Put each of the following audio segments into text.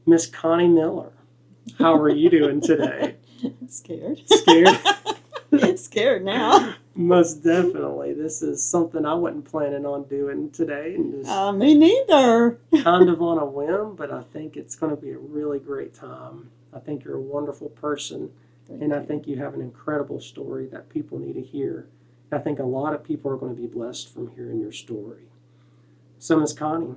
Miss Connie Miller. How are you doing today? Scared. Scared? Scared now. Most definitely. This is something I wasn't planning on doing today, and just Me neither. kind of on a whim, but I think it's going to be a really great time. I think you're a wonderful person, and I think you have an incredible story that people need to hear. I think a lot of people are going to be blessed from hearing your story. So, Miss Connie,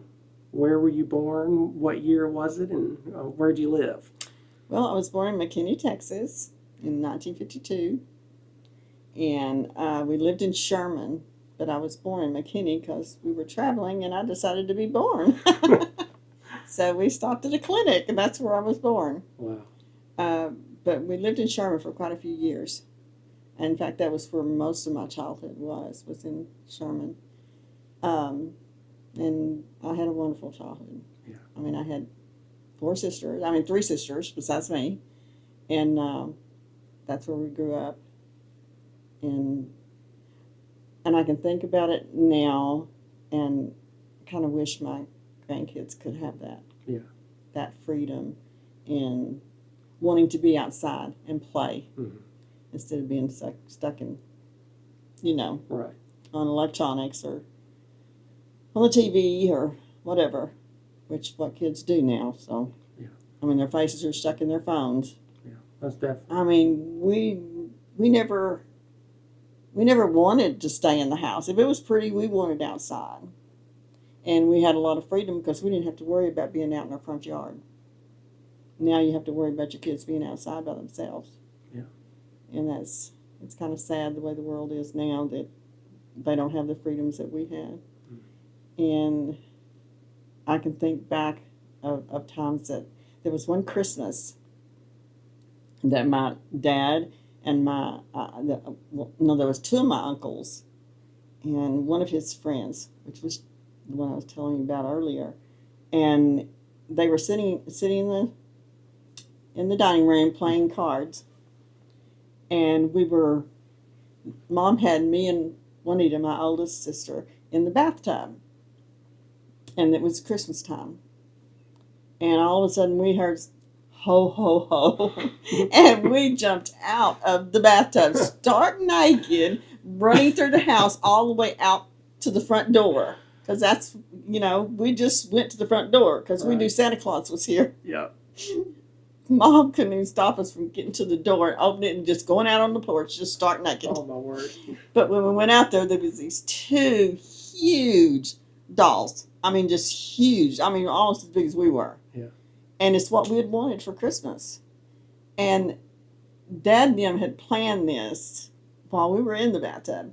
where were you born? What year was it? And where do you live? Well, I was born in McKinney, Texas in 1952. And we lived in Sherman, but I was born in McKinney because we were traveling and I decided to be born. So we stopped at a clinic, and that's where I was born. Wow. But we lived in Sherman for quite a few years. And in fact, that was where most of my childhood was in Sherman. And I had a wonderful childhood. Yeah. I mean, I had three sisters besides me. And that's where we grew up. And I can think about it now and kind of wish my grandkids could have that. Yeah. That freedom in wanting to be outside and play instead of being stuck in, right, on electronics or on the TV or whatever, which what kids do now. So, yeah. I mean, their faces are stuck in their phones. Yeah, that's definitely. I mean, we never wanted to stay in the house. If it was pretty, we wanted outside. And we had a lot of freedom because we didn't have to worry about being out in our front yard. Now you have to worry about your kids being outside by themselves. Yeah. And it's kind of sad the way the world is now that they don't have the freedoms that we had. And I can think back of times that there was one Christmas that my dad and there was two of my uncles and one of his friends, which was the one I was telling you about earlier, and they were sitting in the dining room playing cards, and Mom had me and Juanita, my oldest sister, in the bathtub, and it was Christmas time, and all of a sudden we heard ho, ho, ho. And we jumped out of the bathtub, stark naked, running through the house all the way out to the front door. Because that's, we just went to the front door because we knew Santa Claus was here. Yeah. Mom couldn't even stop us from getting to the door and opening it and just going out on the porch, just stark naked. Oh, my word. But when we went out there was these two huge dolls. I mean, just huge. I mean, almost as big as we were. Yeah. And it's what we had wanted for Christmas. And Dad and them had planned this while we were in the bathtub.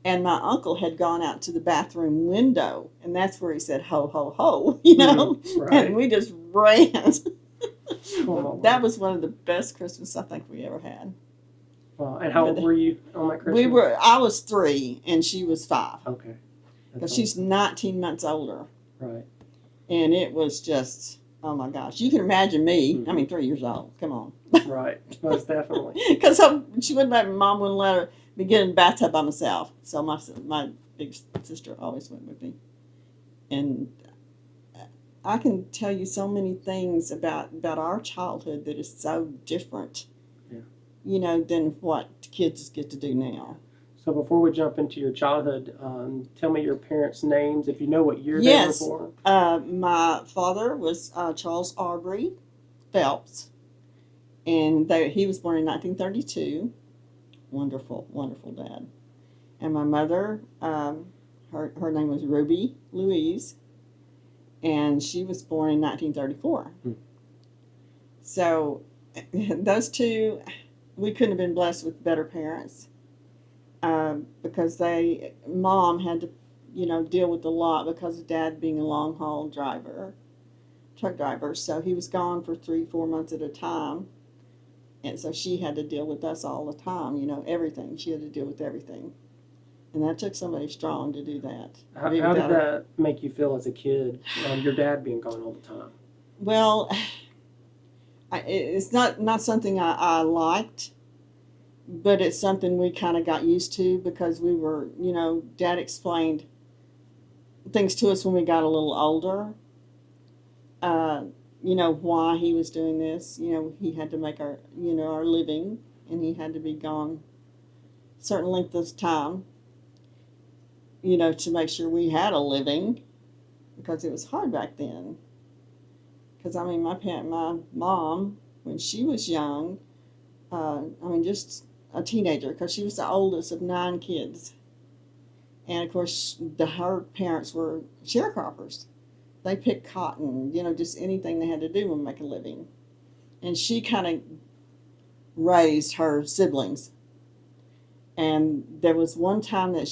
And my uncle had gone out to the bathroom window, and that's where he said, ho, ho, ho, Right. And we just ran. Oh, that was one of the best Christmas I think we ever had. Wow. And how old were you on that Christmas? I was 3, and she was 5. Okay. Because she's 19 months older. Right. And it was just, oh my gosh. You can imagine me. I mean, 3 years old. Come on. Right. Most definitely. Because Mom wouldn't let her be get in the bathtub by myself. So my big sister always went with me. And I can tell you so many things about our childhood that is so different, than what kids get to do now. So before we jump into your childhood, tell me your parents' names, if you know what year they were born. My father was Charles Aubrey Phelps, and he was born in 1932. Wonderful, wonderful dad. And my mother, her name was Ruby Louise, and she was born in 1934. So those two, we couldn't have been blessed with better parents. Because Mom had to, deal with a lot because of Dad being a long haul truck driver. So he was gone for 3-4 months at a time. And so she had to deal with us all the time, everything. She had to deal with everything. And that took somebody strong to do that. How did that make you feel as a kid, your dad being gone all the time? Well, it's not something I liked. But it's something we kind of got used to because we were, Dad explained things to us when we got a little older. why he was doing this. He had to make our living, and he had to be gone a certain length of time, to make sure we had a living, because it was hard back then. Because my mom, when she was young, just a teenager, because she was the oldest of 9 kids, and of course her parents were sharecroppers. They picked cotton, just anything they had to do to make a living, and she kind of raised her siblings. And there was one time that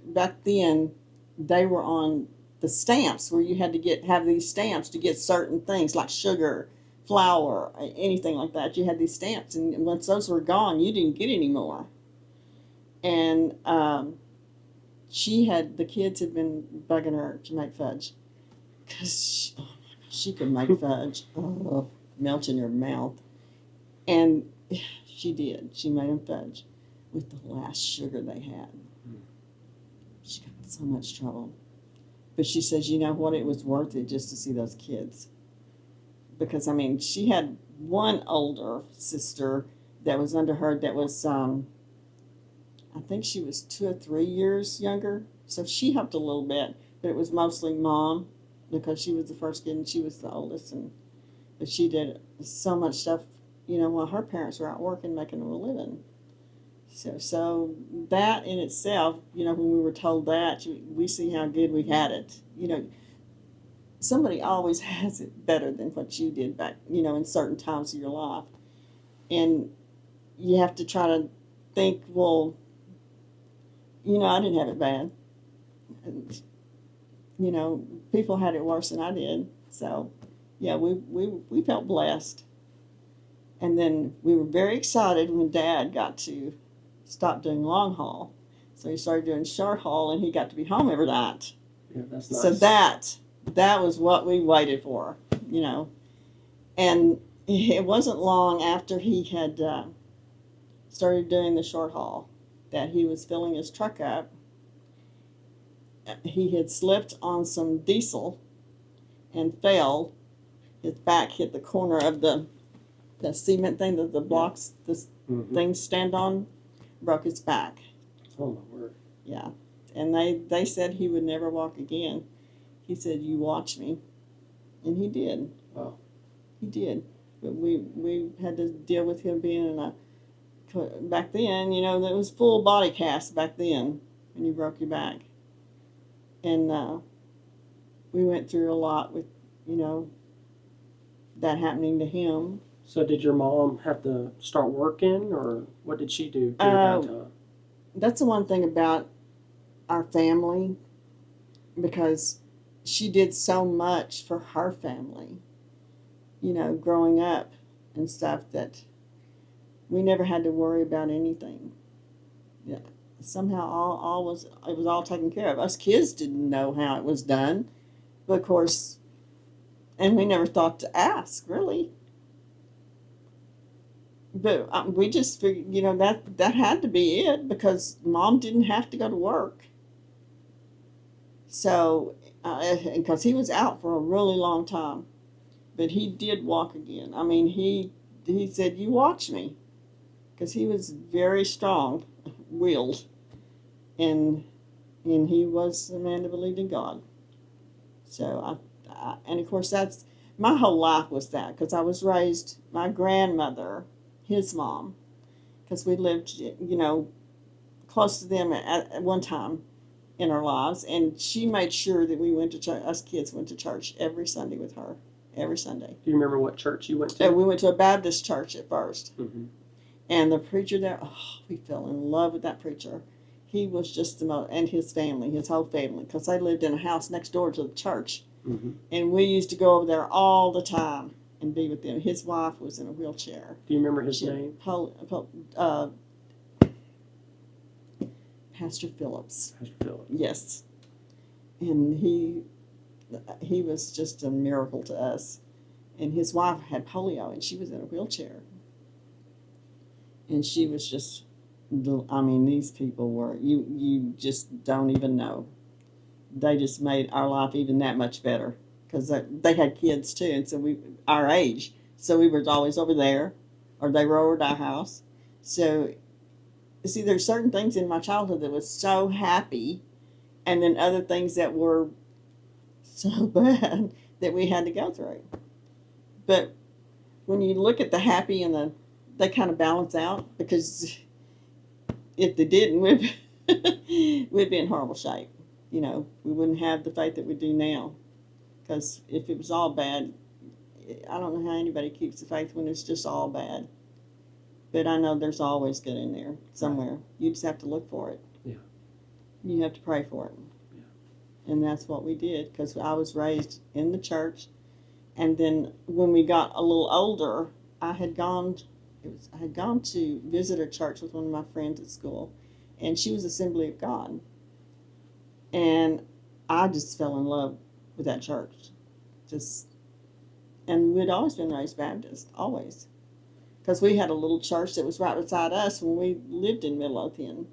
back then, they were on the stamps, where you had to have these stamps to get certain things like sugar, flour, anything like that. You had these stamps, and once those were gone, you didn't get any more. And the kids had been bugging her to make fudge, because she could make fudge, melt in your mouth. And she did. She made them fudge with the last sugar they had. She got in so much trouble. But she says, you know what, it was worth it just to see those kids. Because, she had one older sister that was under her that was, I think she was 2 or 3 years younger. So she helped a little bit, but it was mostly Mom, because she was the first kid and she was the oldest. But she did so much stuff, while her parents were out working, making them a living. So that in itself, when we were told that, we see how good we had it. Somebody always has it better than what you did back, in certain times of your life. And you have to try to think, well, I didn't have it bad. And, people had it worse than I did. So, yeah, we felt blessed. And then we were very excited when Dad got to stop doing long haul. So he started doing short haul, and he got to be home every night. Yeah, that's nice. So that was what we waited for, And it wasn't long after he had started doing the short haul that he was filling his truck up. He had slipped on some diesel and fell. His back hit the corner of the cement thing that the blocks, things stand on, broke his back. Oh, my word. Yeah. And they said he would never walk again. He said, you watch me. And he did. Wow. He did. But we had to deal with him being in back then, there was full body cast back then when you broke your back. And we went through a lot with, that happening to him. So did your mom have to start working, or what did she do during that time? That's the one thing about our family, because she did so much for her family, growing up and stuff, that we never had to worry about anything. Yeah. Somehow it was all taken care of. Us kids didn't know how it was done, but of course, and we never thought to ask, really. But we just figured, that had to be it, because Mom didn't have to go to work. So, because he was out for a really long time, but he did walk again. He said, you watch me, because he was very strong-willed, and he was a man that believed in God. So, and of course, that's my whole life was that, because I was raised, my grandmother, his mom, because we lived, close to them at one time in our lives, and she made sure that we went to church. Us kids went to church every Sunday with her, every Sunday. Do you remember what church you went to? We went to a Baptist church at first, and the preacher there, we fell in love with that preacher. He was just the most, and his family, his whole family, because they lived in a house next door to the church, and we used to go over there all the time and be with them. His wife was in a wheelchair. Do you remember his name? Pastor Phillips. Pastor Phillips. Yes. And he was just a miracle to us. And his wife had polio, and she was in a wheelchair. And she was just, these people were, you just don't even know. They just made our life even that much better. because they had kids too, and so our age, so we were always over there, or they were over at our house. So, see, there's certain things in my childhood that was so happy, and then other things that were so bad that we had to go through. But when you look at the happy and they kind of balance out, because if they didn't, we'd be in horrible shape. You know, we wouldn't have the faith that we do now. Because if it was all bad, I don't know how anybody keeps the faith when it's just all bad. But I know there's always good in there somewhere. You just have to look for it. Yeah. You have to pray for it. Yeah. And that's what we did, because I was raised in the church. And then when we got a little older, I had gone to visit a church with one of my friends at school, and she was Assembly of God. And I just fell in love with that church. And we'd always been raised Baptist, always. Because we had a little church that was right beside us when we lived in Midlothian.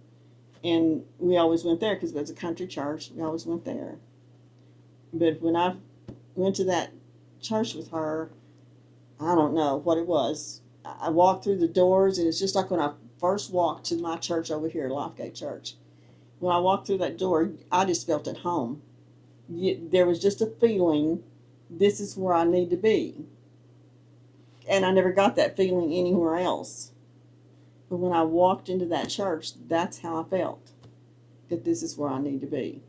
And we always went there because it was a country church. We always went there. But when I went to that church with her, I don't know what it was. I walked through the doors, and it's just like when I first walked to my church over here, Lifegate Church. When I walked through that door, I just felt at home. There was just a feeling, this is where I need to be. And I never got that feeling anywhere else. But when I walked into that church, that's how I felt, that this is where I need to be.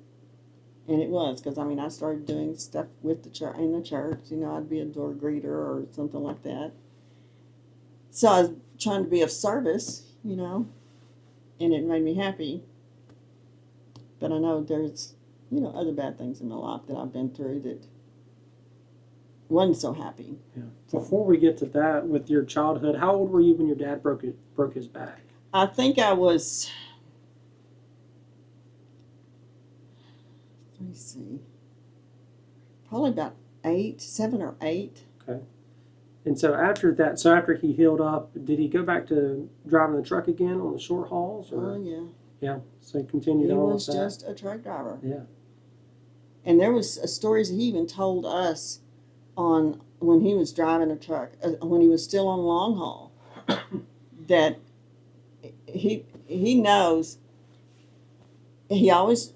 And it was, because, I started doing stuff with the church, in the church. You know, I'd be a door greeter or something like that. So I was trying to be of service, you know, and it made me happy. But I know there's, other bad things in my life that I've been through that wasn't so happy. Yeah. Before we get to that, with your childhood, how old were you when your dad broke his back? I think I was, let me see, probably about 7 or 8. Okay. And so after he healed up, did he go back to driving the truck again on the short hauls? Oh, yeah. Yeah, so he continued He on was with that. just a truck driver. Yeah. And there was stories he even told us on when he was driving a truck, when he was still on long haul, that he knows he always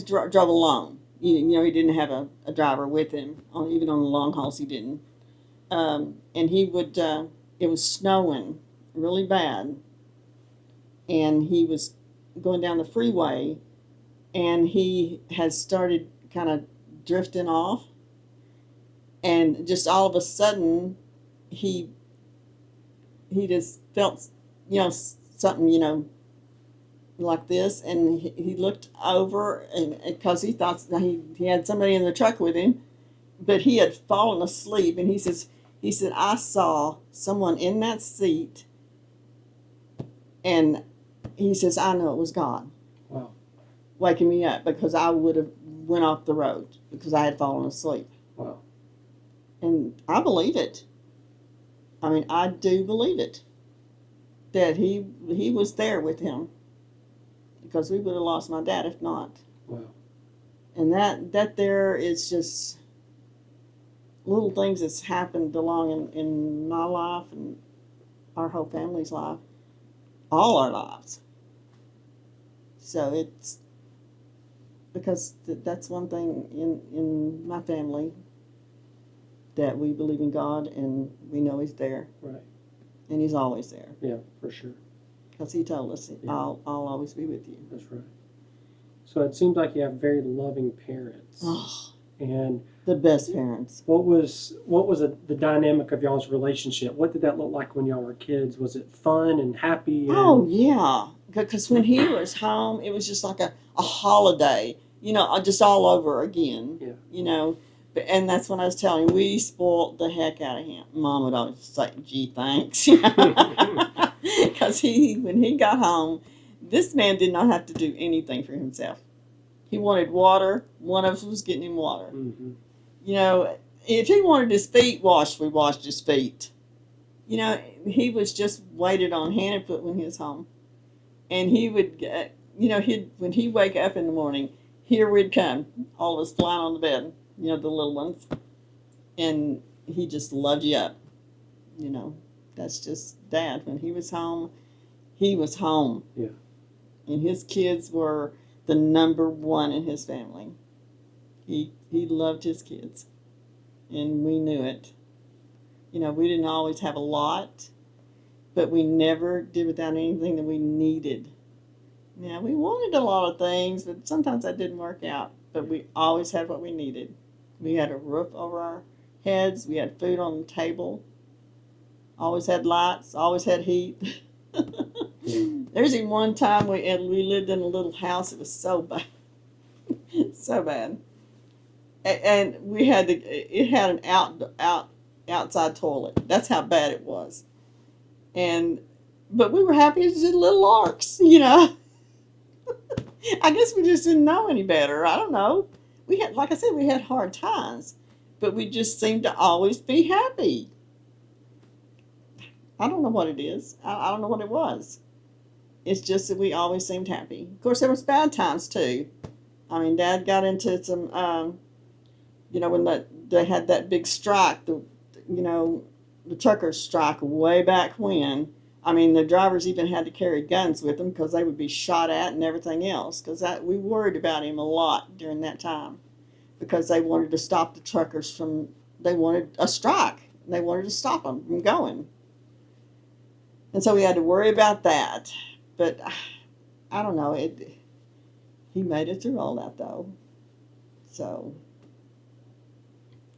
drove alone. He didn't have a driver with him, even on the long hauls he didn't. And he would, it was snowing really bad, and he was going down the freeway, and he has started kind of drifting off, and just all of a sudden he just felt something like this, and he looked over, and because he thought he had somebody in the truck with him, but he had fallen asleep, and he said I saw someone in that seat, and he says, I know it was God. Wow. Waking me up, because I would have went off the road because I had fallen asleep. Wow. And I believe it. I do believe it. That he was there with him, because we would have lost my dad if not. Wow. And that there is just little things that's happened along in my life and our whole family's life, all our lives. So it's because that's one thing in my family, that we believe in God and we know He's there. Right. And He's always there. Yeah, for sure. Because He told us, I'll always be with you. That's right. So it seems like you have very loving parents. Oh, and the best parents. What was the dynamic of y'all's relationship? What did that look like when y'all were kids? Was it fun and happy? Oh, yeah. Because when he was home, it was just like a holiday, just all over again. Yeah. And that's when I was telling you, we spoiled the heck out of him. Mom would always say, gee, thanks. Because when he got home, this man did not have to do anything for himself. He wanted water. One of us was getting him water. Mm-hmm. If he wanted his feet washed, we washed his feet. He was just waited on hand and foot when he was home. And he would, when he'd wake up in the morning, here we'd come, all of us flying on the bed, the little ones. and he just loved you up. You know, that's just Dad. When he was home, he was home. Yeah. And his kids were the number one in his family. He loved his kids, and we knew it. You know, we didn't always have a lot, but we never did without anything that we needed. Now, we wanted a lot of things, but sometimes that didn't work out. But we always had what we needed. We had a roof over our heads. We had food on the table. Always had lights. Always had heat. There's even one time we lived in a little house. It was so bad, so bad, and we had it had an outside toilet. That's how bad it was, but we were happy as little larks, you know. I guess we just didn't know any better. I don't know. We had, like I said, we had hard times, but we just seemed to always be happy. I don't know what it is. I don't know what it was. It's just that we always seemed happy. Of course, there was bad times too. I mean, Dad got into some, you know, when they had that big strike, the truckers' strike way back when. I mean, the drivers even had to carry guns with them because they would be shot at and everything else. Because we worried about him a lot during that time, because they wanted to stop the truckers from. They wanted a strike. They wanted to stop them from going. And so we had to worry about that. But I don't know. He made it through all that though. So.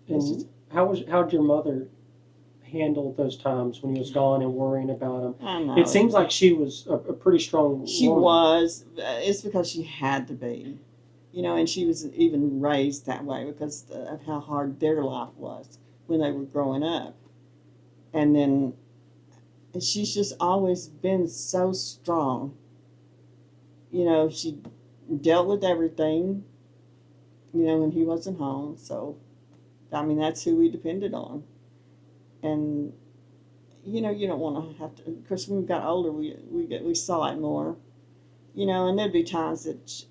And how'd your mother handle those times when he was gone and worrying about him? I know. It seems like she was a pretty strong She woman. was. It's because she had to be. You know, and she was even raised that way because of how hard their life was when they were growing up. And then she's just always been so strong. You know, she dealt with everything, you know, when he wasn't home. So, I mean, that's who we depended on. And, you know, you don't want to have to, of course, when we got older, we saw it more, you know, and there'd be times that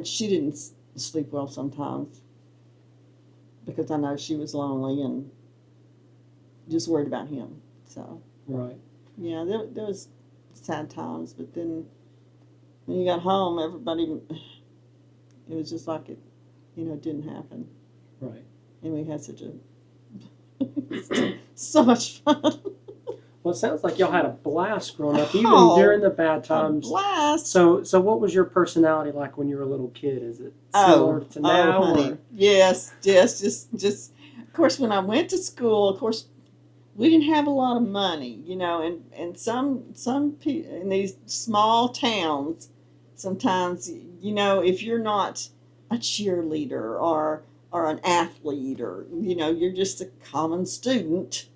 she didn't sleep well sometimes because I know she was lonely and just worried about him. So, right. Yeah, there was sad times, but then when you got home, everybody, it was just like it, you know, didn't happen. Right. And we had so much fun. Well, it sounds like y'all had a blast growing up, even during the bad times. A blast. So what was your personality like when you were a little kid? Is it similar to now? Oh, honey. Or? Yes, just. Of course, when I went to school, of course, we didn't have a lot of money, you know, and some people in these small towns, sometimes, you know, if you're not a cheerleader or an athlete, or, you know, you're just a common student.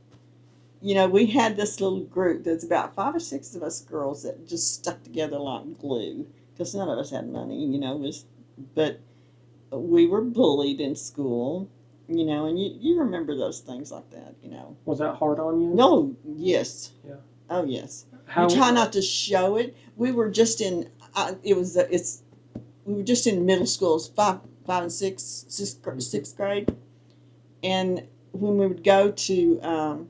You know, we had this little group. There's about 5 or 6 of us girls that just stuck together like glue because none of us had money, you know. But we were bullied in school, you know, and you remember those things like that, you know. Was that hard on you? No, yes. Yeah. Oh, yes. How, We try not to show it. We were just in. We were just in middle school, 5 and 6th grade, and when we would go to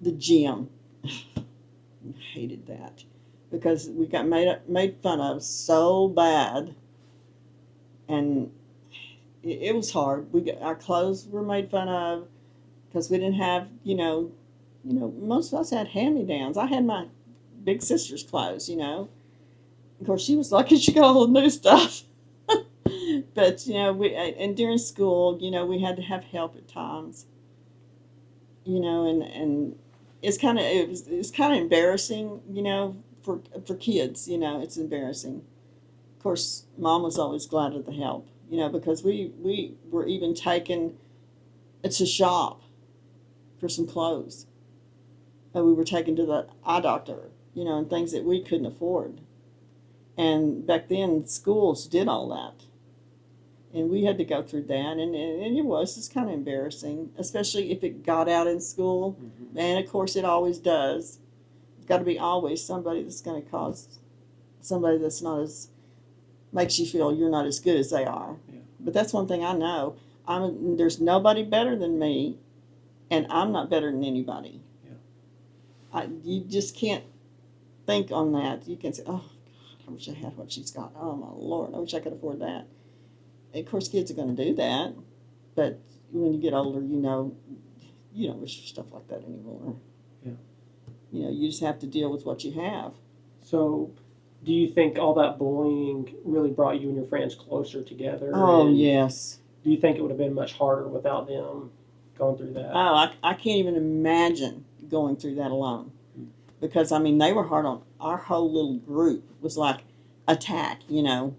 the gym, I hated that because we got made fun of so bad, and it was hard. Our clothes were made fun of because we didn't have, you know, most of us had hand-me-downs. I had my big sister's clothes, you know. Of course, she was lucky she got all the new stuff. But, you know, and during school, you know, we had to have help at times. You know, and it's kind of embarrassing, you know, for kids, you know, it's embarrassing. Of course, Mom was always glad of the help, you know, because we were even taken to shop for some clothes. And we were taken to the eye doctor, you know, and things that we couldn't afford. And back then, schools did all that. And we had to go through that, and it's kind of embarrassing, especially if it got out in school. Mm-hmm. And, of course, it always does. It's got to be always somebody that's going to cause somebody that's not makes you feel you're not as good as they are. Yeah. But that's one thing I know. There's nobody better than me, and I'm not better than anybody. Yeah. You just can't think on that. You can say, oh, God, I wish I had what she's got. Oh, my Lord, I wish I could afford that. And of course, kids are going to do that, but when you get older, you don't wish for stuff like that anymore. Yeah. You just have to deal with what you have. So, do you think all that bullying really brought you and your friends closer together? Oh, And yes. do you think it would have been much harder without them going through that? Oh, I can't even imagine going through that alone. Because, they were hard on our whole little group. Was like attack, Now,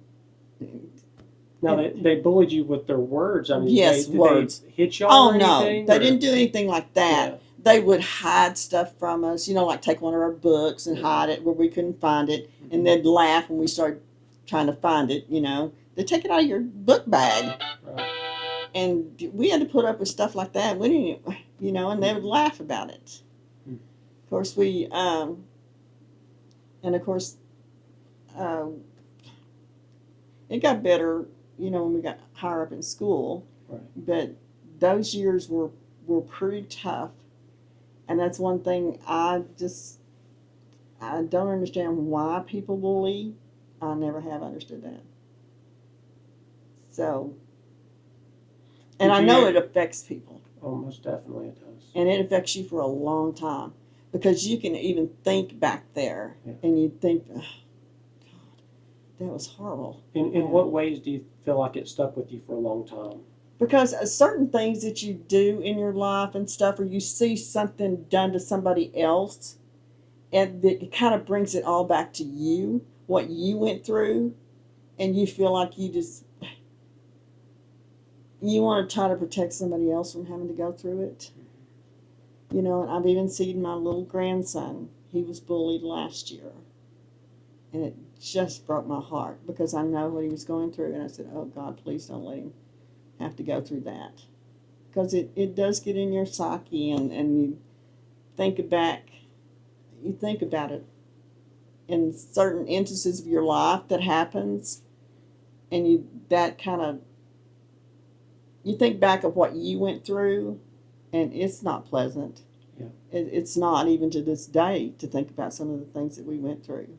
they bullied you with their words. Yes, did words. they hit y'all Oh, or no. anything? They didn't do anything like that. Yeah. They would hide stuff from us, like take one of our books and hide it where we couldn't find it. And they'd laugh when we started trying to find it, They'd take it out of your book bag. Right. And we had to put up with stuff like that. We didn't, and they would laugh about it. Of course, it got better, when we got higher up in school. Right. But those years were pretty tough. And that's one thing I don't understand why people bully. I never have understood that. So, and I know it affects people. Oh, most definitely it does. And it affects you for a long time. Because you can even think back there. Yeah. And you think, oh, God, that was horrible. In what ways do you feel like it stuck with you for a long time? Because certain things that you do in your life and stuff, or you see something done to somebody else, and it kind of brings it all back to you, what you went through, and you feel like you want to try to protect somebody else from having to go through it. And I've even seen my little grandson. He was bullied last year, and it just broke my heart because I know what he was going through, and I said, oh, God, please don't let him have to go through that, because it does get in your psyche, and you think about it in certain instances of your life that happens, and you think back of what you went through, and it's not pleasant. Yeah. It's not even to this day to think about some of the things that we went through.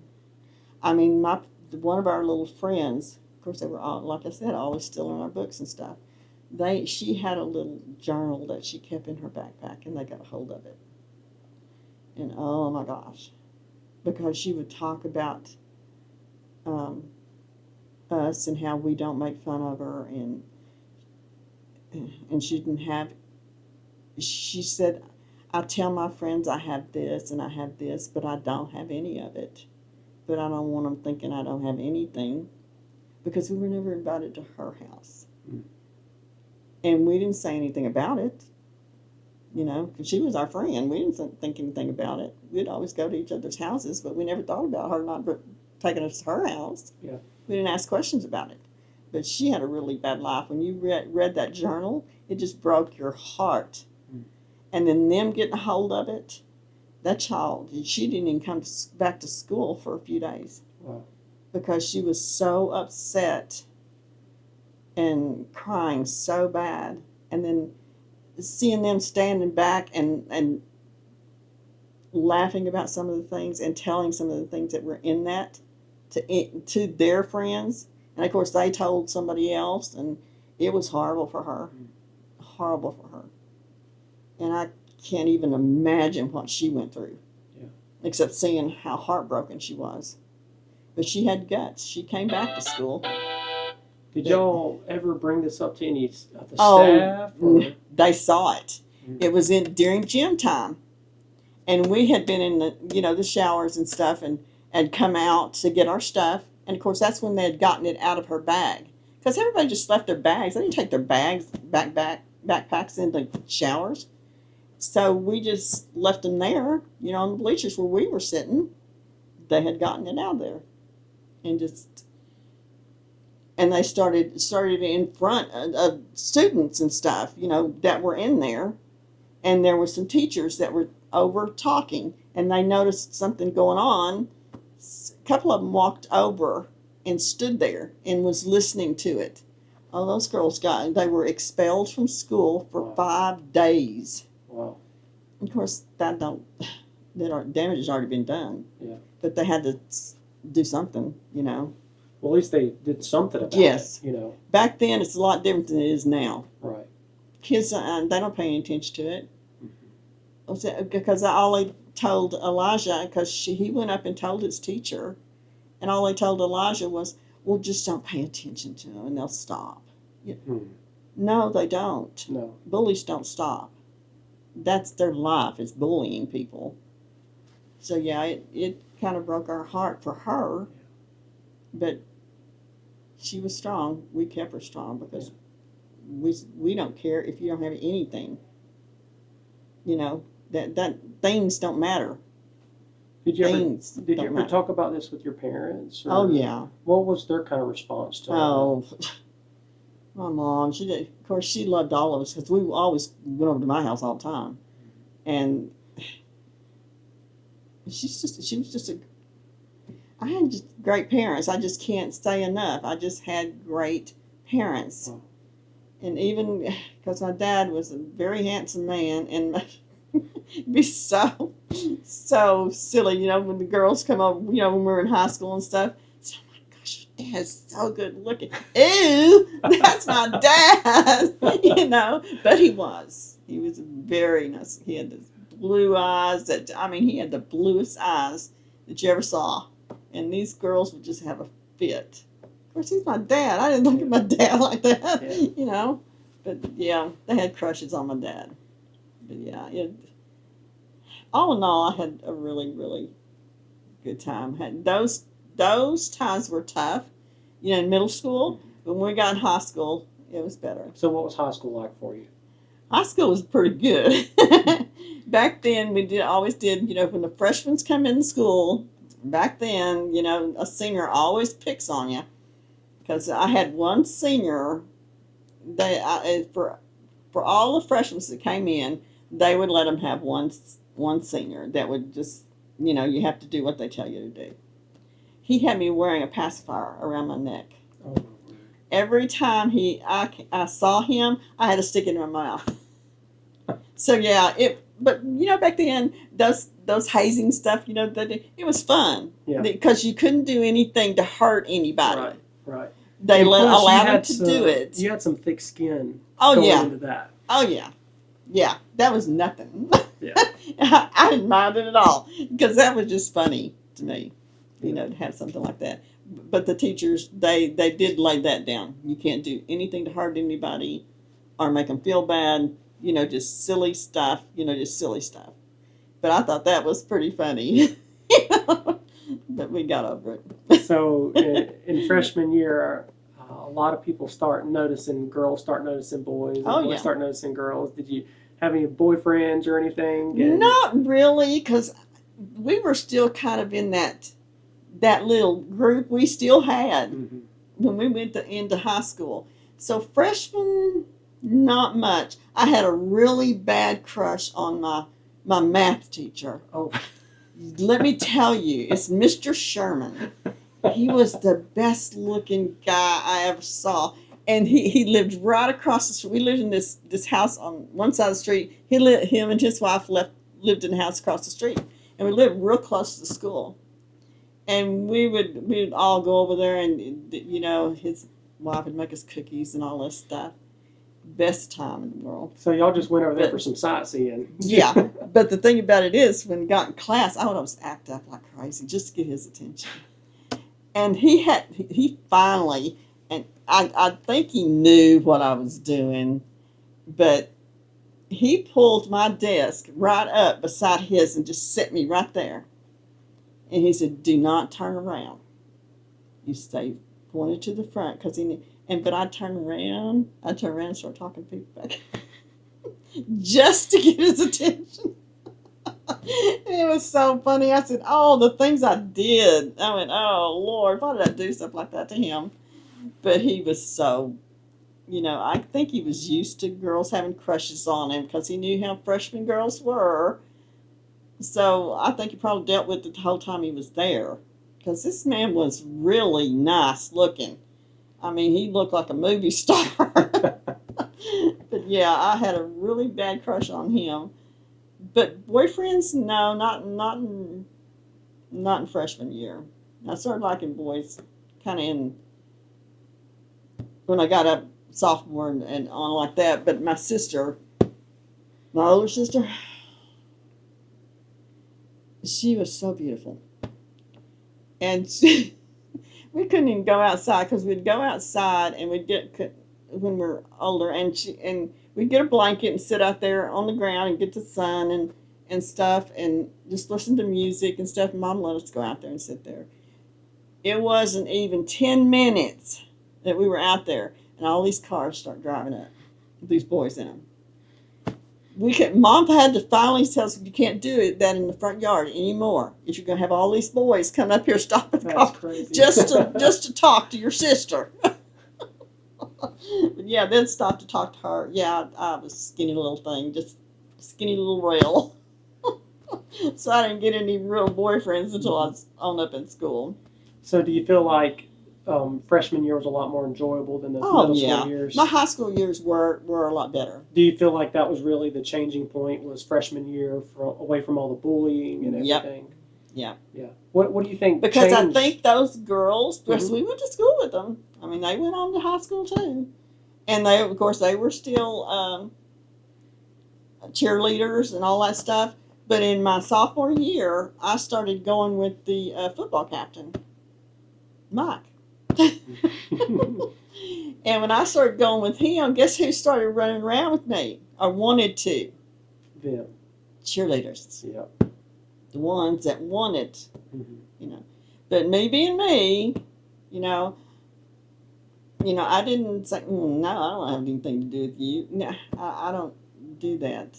One of our little friends, of course they were all, like I said, always still in our books and stuff. She had a little journal that she kept in her backpack, and they got a hold of it. And oh my gosh, because she would talk about us and how we don't make fun of her, and she didn't have. She said, "I tell my friends I have this and I have this, but I don't have any of it. But I don't want them thinking I don't have anything, because we were never invited to her house." And we didn't say anything about it, because she was our friend. We didn't think anything about it. We'd always go to each other's houses, but we never thought about her not taking us to her house. Yeah. We didn't ask questions about it. But she had a really bad life. When you read that journal, it just broke your heart. And then them getting a hold of it, that child, she didn't even come back to school for a few days. Wow. Because she was so upset and crying so bad, and then seeing them standing back and laughing about some of the things and telling some of the things that were in that to their friends, and of course they told somebody else, and it was horrible for her. Horrible for her. And I can't even imagine what she went through. Yeah. Except seeing how heartbroken she was. But she had guts. She came back to school. Did y'all ever bring this up to any of the staff? Or? They saw it. It was during gym time, and we had been in the showers and stuff, and come out to get our stuff, and of course that's when they had gotten it out of her bag, because everybody just left their bags. They didn't take their bags backpacks in the showers, so we just left them there, on the bleachers where we were sitting. They had gotten it out of there, and they started in front of students and stuff, that were in there. And there were some teachers that were over talking, and they noticed something going on. A couple of them walked over and stood there and was listening to it. All those girls they were expelled from school for Wow. 5 days. Wow. Of course, damage has already been done. Yeah. But they had to do something, you know. Well, at least they did something about Yes. it, you know. Back then, it's a lot different than it is now. Right. Kids, they don't pay any attention to it. Mm-hmm. Because all they told Elijah, because he went up and told his teacher, and all they told Elijah was, well, just don't pay attention to them and they'll stop. No, they don't. No. Bullies don't stop. That's their life, is bullying people. So, yeah, it kind of broke our heart for her, but she was strong. We kept her strong because we don't care if you don't have anything. You know, that things don't matter. Did you Things ever talk about this with your parents? Oh, yeah. What was their kind of response to it? Oh, my mom, she did. Of course, she loved all of us because we always went over to my house all the time. And she was just I had just great parents. I just can't say enough. I just had great parents. Wow. And even because my dad was a very handsome man, and it'd be so silly, you know, when the girls come over, you know, when we were in high school and stuff. So, oh my gosh, your dad's so good looking. Ew, that's my dad, you know. But he was very nice. He had these blue eyes he had the bluest eyes that you ever saw. And these girls would just have a fit. Of course, he's my dad. I didn't look at my dad like that, you know. But, yeah, they had crushes on my dad. But, yeah, all in all, I had a really, really good time. Those times were tough, you know, in middle school. But when we got in high school, it was better. So what was high school like for you? High school was pretty good. Back then, we always did, you know, when the freshmen come in school, back then, you know, a senior always picks on you. Because I had one senior, for all the freshmen that came in, they would let them have one senior that would just, you know, you have to do what they tell you to do. He had me wearing a pacifier around my neck. Oh. Every time I saw him, I had to stick it in my mouth. So yeah, but you know, back then those hazing stuff, you know, it was fun. Yeah. Because you couldn't do anything to hurt anybody. Right. They allowed them to do it. You had some thick skin. Oh, going yeah. Into that. Oh yeah, yeah. That was nothing. Yeah. I didn't mind it at all because that was just funny to me, you know, to have something like that. But the teachers, they did lay that down. You can't do anything to hurt anybody or make them feel bad. You know, just silly stuff. But I thought that was pretty funny. But we got over it. So in freshman year, a lot of people start noticing boys, and boys start noticing girls. Did you have any boyfriends or anything? Not really, because we were still kind of in that little group we still had when we went into high school. So freshman, not much. I had a really bad crush on my math teacher. Oh. Let me tell you, it's Mr. Sherman. He was the best looking guy I ever saw. And he lived right across the street. We lived in this house on one side of the street. Him and his wife lived in the house across the street. And we lived real close to the school. And we would all go over there and, you know, his wife would make us cookies and all this stuff. Best time in the world. So y'all just went over there for some sightseeing. Yeah. But the thing about it is, when we got in class, I would always act up like crazy just to get his attention. And he finally, and I think he knew what I was doing, but he pulled my desk right up beside his and just set me right there. And he said, "Do not turn around. You stay pointed to the front," because he knew. But I'd turn around and start talking to people back just to get his attention. It was so funny. I said, "Oh, the things I did." I went, "Oh, Lord, why did I do stuff like that to him?" But he was so, you know, I think he was used to girls having crushes on him because he knew how freshman girls were. So I think he probably dealt with it the whole time he was there, because this man was really nice looking. I mean, he looked like a movie star. But yeah, I had a really bad crush on him. But boyfriends, no, not in freshman year. I started liking boys kind of in when I got up sophomore and on like that. But my sister, my older sister, she was so beautiful, and we couldn't even go outside because we'd go outside and we'd get when we were older, and we'd get a blanket and sit out there on the ground and get the sun and stuff and just listen to music and stuff. Mom let us go out there and sit there. It wasn't even 10 minutes that we were out there, and all these cars start driving up with these boys in them. Mom had to finally tell us, you can't do that in the front yard anymore. If you're going to have all these boys coming up here stopping the car just to talk to your sister. But yeah, then stop to talk to her. Yeah, I was a skinny little thing, just skinny little rail. So I didn't get any real boyfriends until I was on up in school. So do you feel like freshman year was a lot more enjoyable than those middle school years? My high school years were a lot better. Do you feel like that was really the changing point, was freshman year, away from all the bullying and everything? Yep. Yeah. What do you think Because changed? I think those girls, because we went to school with them. I mean, they went on to high school too. And they were still cheerleaders and all that stuff. But in my sophomore year, I started going with the football captain, Mike. And when I started going with him, guess who started running around with me? Or wanted to? Them. Cheerleaders. Yep. The ones that wanted, you know. But me being me, you know, I didn't say, no, I don't have anything to do with you. No, I don't do that.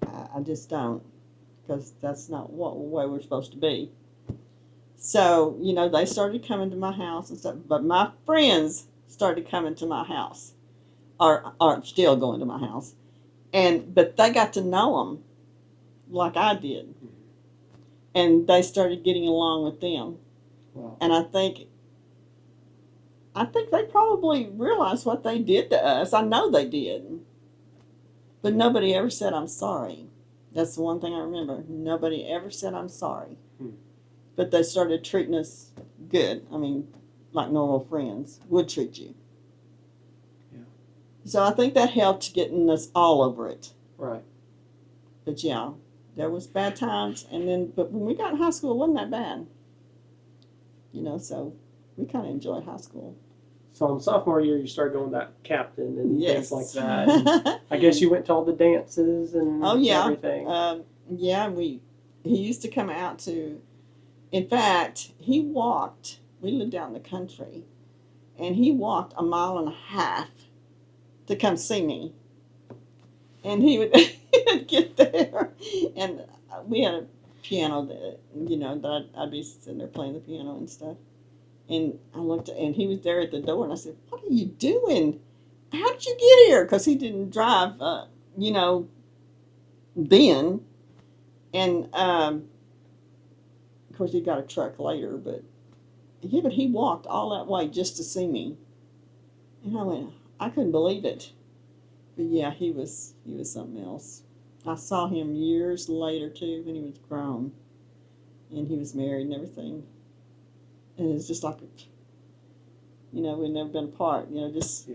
I just don't, because that's not the way we're supposed to be. So, they started coming to my house and stuff, but my friends started coming to my house, or still going to my house, but they got to know them like I did, and they started getting along with them. Wow. And I think they probably realized what they did to us. I know they did, but nobody ever said I'm sorry. That's the one thing I remember. Nobody ever said I'm sorry. But they started treating us good. I mean, like normal friends would treat you. Yeah. So I think that helped getting us all over it. Right. But yeah, there was bad times, but when we got in high school, it wasn't that bad. So we kind of enjoyed high school. So in sophomore year, you started going that captain and Yes. things like that. And I guess you went to all the dances and everything. He used to come out to. In fact, he walked. We lived out in the country, and he walked 1.5 miles to come see me. And he would get there, and we had a piano that I'd be sitting there playing the piano and stuff. And I looked, and he was there at the door, and I said, "What are you doing? How did you get here?" Because he didn't drive, then. And of course, he got a truck later, but he walked all that way just to see me. And I couldn't believe it. But yeah, he was something else. I saw him years later too, when he was grown, and he was married and everything. And it's just like, we'd never been apart, just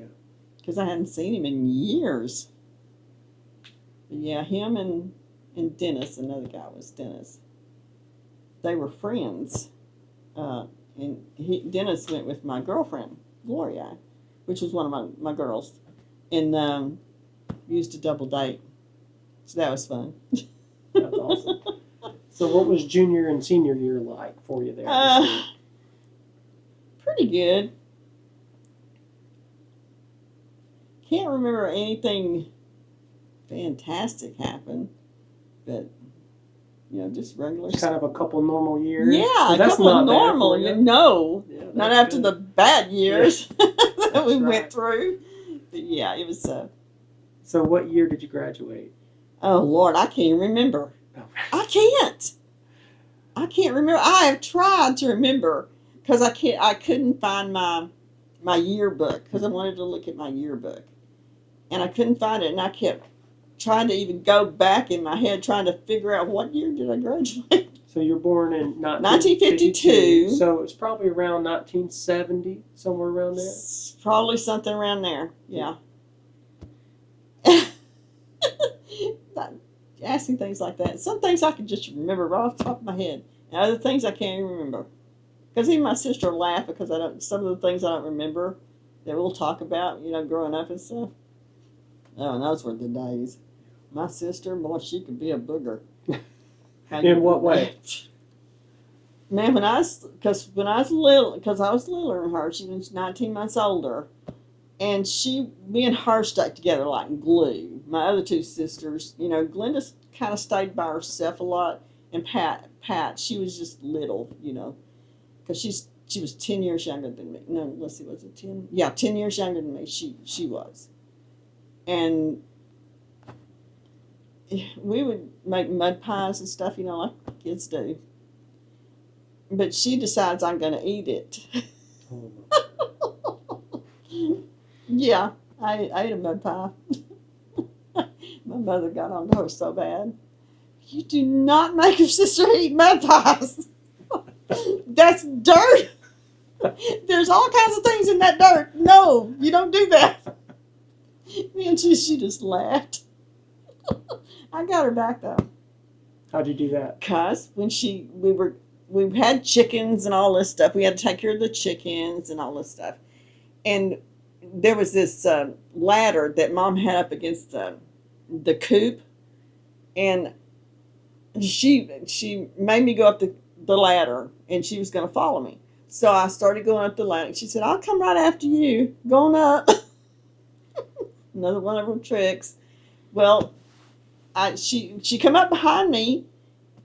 because I hadn't seen him in years. But yeah, him and Dennis, another guy was Dennis. They were friends, and Dennis went with my girlfriend Gloria, which was one of my girls, and we used to double date, so that was fun. That's awesome. So what was junior and senior year like for you there? Pretty good. Can't remember anything fantastic happen, but just regular. Kind of a couple normal years. Yeah, that's a couple not normal. Not after good. the bad years that we right. went through. But yeah, it was. So what year did you graduate? Oh Lord, I can't remember. Oh. I can't remember. I have tried to remember because I couldn't find my my yearbook because I wanted to look at my yearbook. And I couldn't find it, and I kept trying to even go back in my head trying to figure out what year did I graduate. So you were born in 1952. So it's probably around 1970, somewhere around there? Probably something around there, yeah. Asking things like that. Some things I can just remember right off the top of my head, and other things I can't even remember. Because even my sister will laugh because some of the things I don't remember that we'll talk about, growing up and stuff. Oh, and those were the days. My sister, boy, she could be a booger. In what way? Man, when I was little, because I was littler than her, she was 19 months older, and me and her stuck together like glue. My other two sisters, Glenda kind of stayed by herself a lot, and Pat, she was just little, because she was 10 years younger than me. No, let's see, was it 10? Yeah, 10 years younger than me. She was. And we would make mud pies and stuff, like kids do. But she decides I'm going to eat it. Yeah, I ate a mud pie. My mother got on to her so bad. You do not make your sister eat mud pies. That's dirt. There's all kinds of things in that dirt. No, you don't do that. And she just laughed. I got her back though. How'd you do that? Cause when we had chickens and all this stuff. We had to take care of the chickens and all this stuff. And there was this ladder that Mom had up against the coop, and she made me go up the ladder, and she was going to follow me. So I started going up the ladder. She said, "I'll come right after you. Going up." Another one of her tricks. Well, she come up behind me,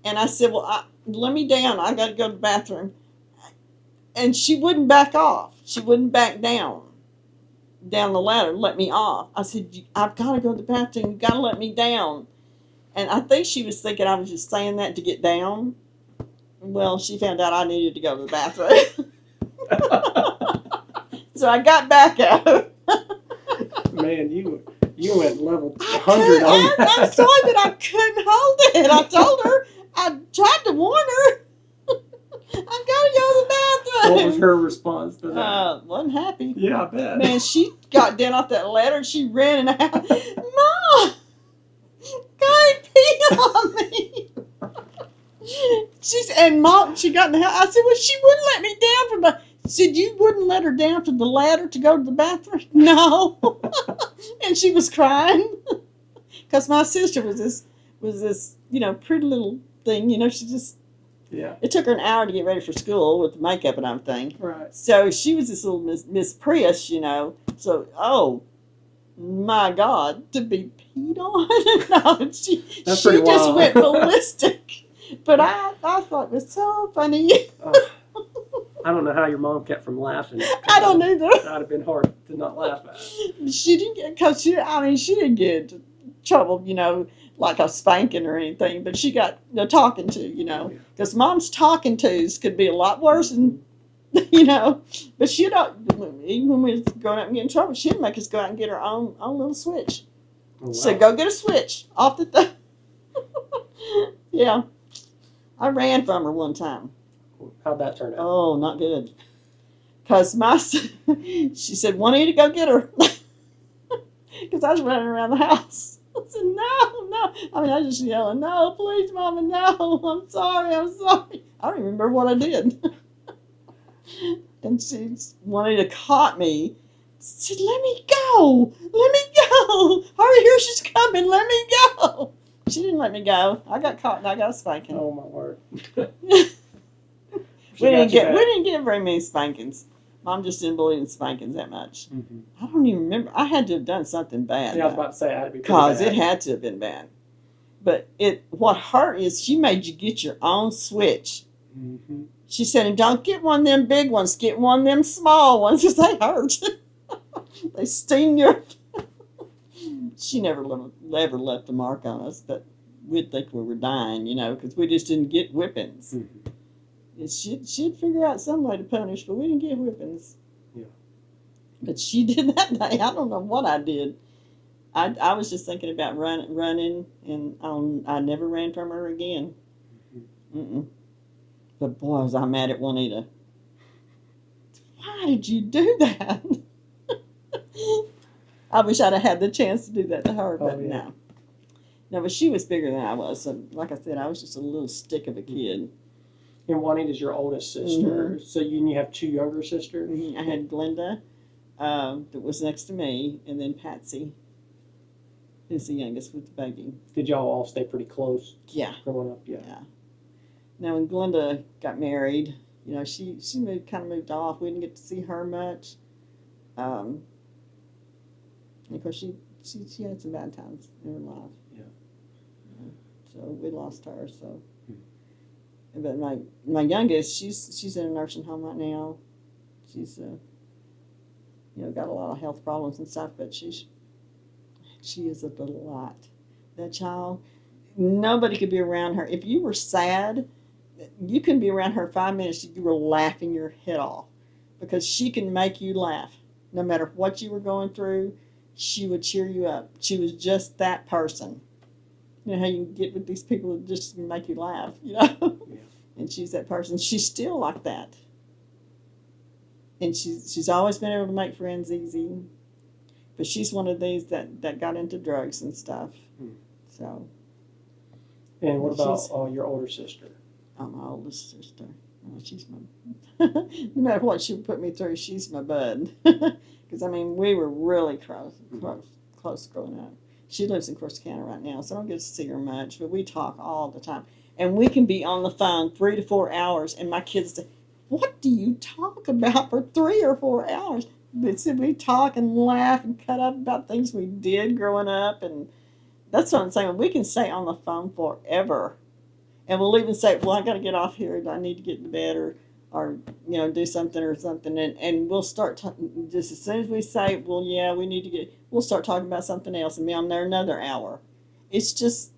and I said, "Well, let me down. I got to go to the bathroom." And she wouldn't back off. She wouldn't back down the ladder and let me off. I said, "I've got to go to the bathroom. You've got to let me down." And I think she was thinking I was just saying that to get down. Well, she found out I needed to go to the bathroom. So I got back out. Man, you went level 100 on that. I'm sorry, but I couldn't hold it. I told her, I tried to warn her. I gotta go to the bathroom. What was her response to that? Wasn't happy. Yeah, I bet. Man, she got down off that ladder and she ran and out. Mom, go pee on me. Mom, she got in the house. I said, "Well, she wouldn't let me down from the." Said, "You wouldn't let her down from the ladder to go to the bathroom?" No. And she was crying because my sister was this pretty little thing. She just. Yeah. It took her an hour to get ready for school with the makeup and everything. Right. So she was this little Miss Prius, So, oh, my God, to be peed on? No, she just went ballistic. But I thought it was so funny. I don't know how your mom kept from laughing. I don't either. That'd have been hard to not laugh at. She didn't get, because she didn't get into trouble, like a spanking or anything, but she got talking to, because Mom's talking tos could be a lot worse than, but she don't, even when we was growing up and getting in trouble, she'd make us go out and get our own little switch. Oh, wow. So go get a switch off the thing. Yeah. I ran from her one time. How'd that turn out? Oh, not good. Because she said, "Juanita, go get her." Because I was running around the house. I said, no. I was just yelling, "No, please, Mama, no. I'm sorry. I don't even remember what I did. And she wanted to caught me. She said, "Let me go. Hurry, here she's coming. Let me go." She didn't let me go. I got caught and I got a spanking. Oh, my word. We didn't get very many spankings. Mom just didn't believe in spankings that much. Mm-hmm. I don't even remember. I had to have done something bad. Yeah, I was about to say, I had to be pretty bad. Because it had to have been bad. But what hurt is she made you get your own switch. Mm-hmm. She said, "And don't get one of them big ones. Get one of them small ones because they hurt. They sting you." She never left a mark on us, but we'd think we were dying, because we just didn't get whippings. Mm-hmm. She'd figure out some way to punish, but we didn't get whippings. Yeah. But she did that day. I don't know what I did. I was just thinking about running, and I never ran from her again. Mm-mm. But boy, was I mad at Juanita. Why did you do that? I wish I'd have had the chance to do that to her, but no. No, but she was bigger than I was. So, like I said, I was just a little stick of a kid. And Juanita's your oldest sister. So you have two younger sisters? I had Glenda, that was next to me, and then Patsy, who's the youngest with the baby. Did y'all all stay pretty close? Yeah. Growing up, yeah. Now, when Glenda got married, she moved off. We didn't get to see her much. And of course, she had some bad times in her life. Yeah. So we lost her. So, but my youngest, she's in a nursing home right now. She's got a lot of health problems and stuff, but she is a delight. That child, nobody could be around her. If you were sad, you can be around her 5 minutes. You were laughing your head off because she can make you laugh. No matter what you were going through, she would cheer you up. She was just that person. You know how you get with these people that just make you laugh, Yeah. And she's that person. She's still like that. And she's always been able to make friends easy. But she's one of these that got into drugs and stuff. So. And what about your older sister? Oh, my oldest sister. Oh, she's my. No matter what she would put me through, she's my bud. Because we were really close growing up. She lives in Corsicana right now, so I don't get to see her much. But we talk all the time, and we can be on the phone 3 to 4 hours. And my kids say, "What do you talk about for 3 or 4 hours?" But we talk and laugh and cut up about things we did growing up, and that's what I'm saying. We can stay on the phone forever. And we'll even say, "Well, I got to get off here. I need to get to bed or do something or something." And we'll start talking. Just as soon as we say, "Well, yeah, we need to get," we'll start talking about something else and be on there another hour. It's just,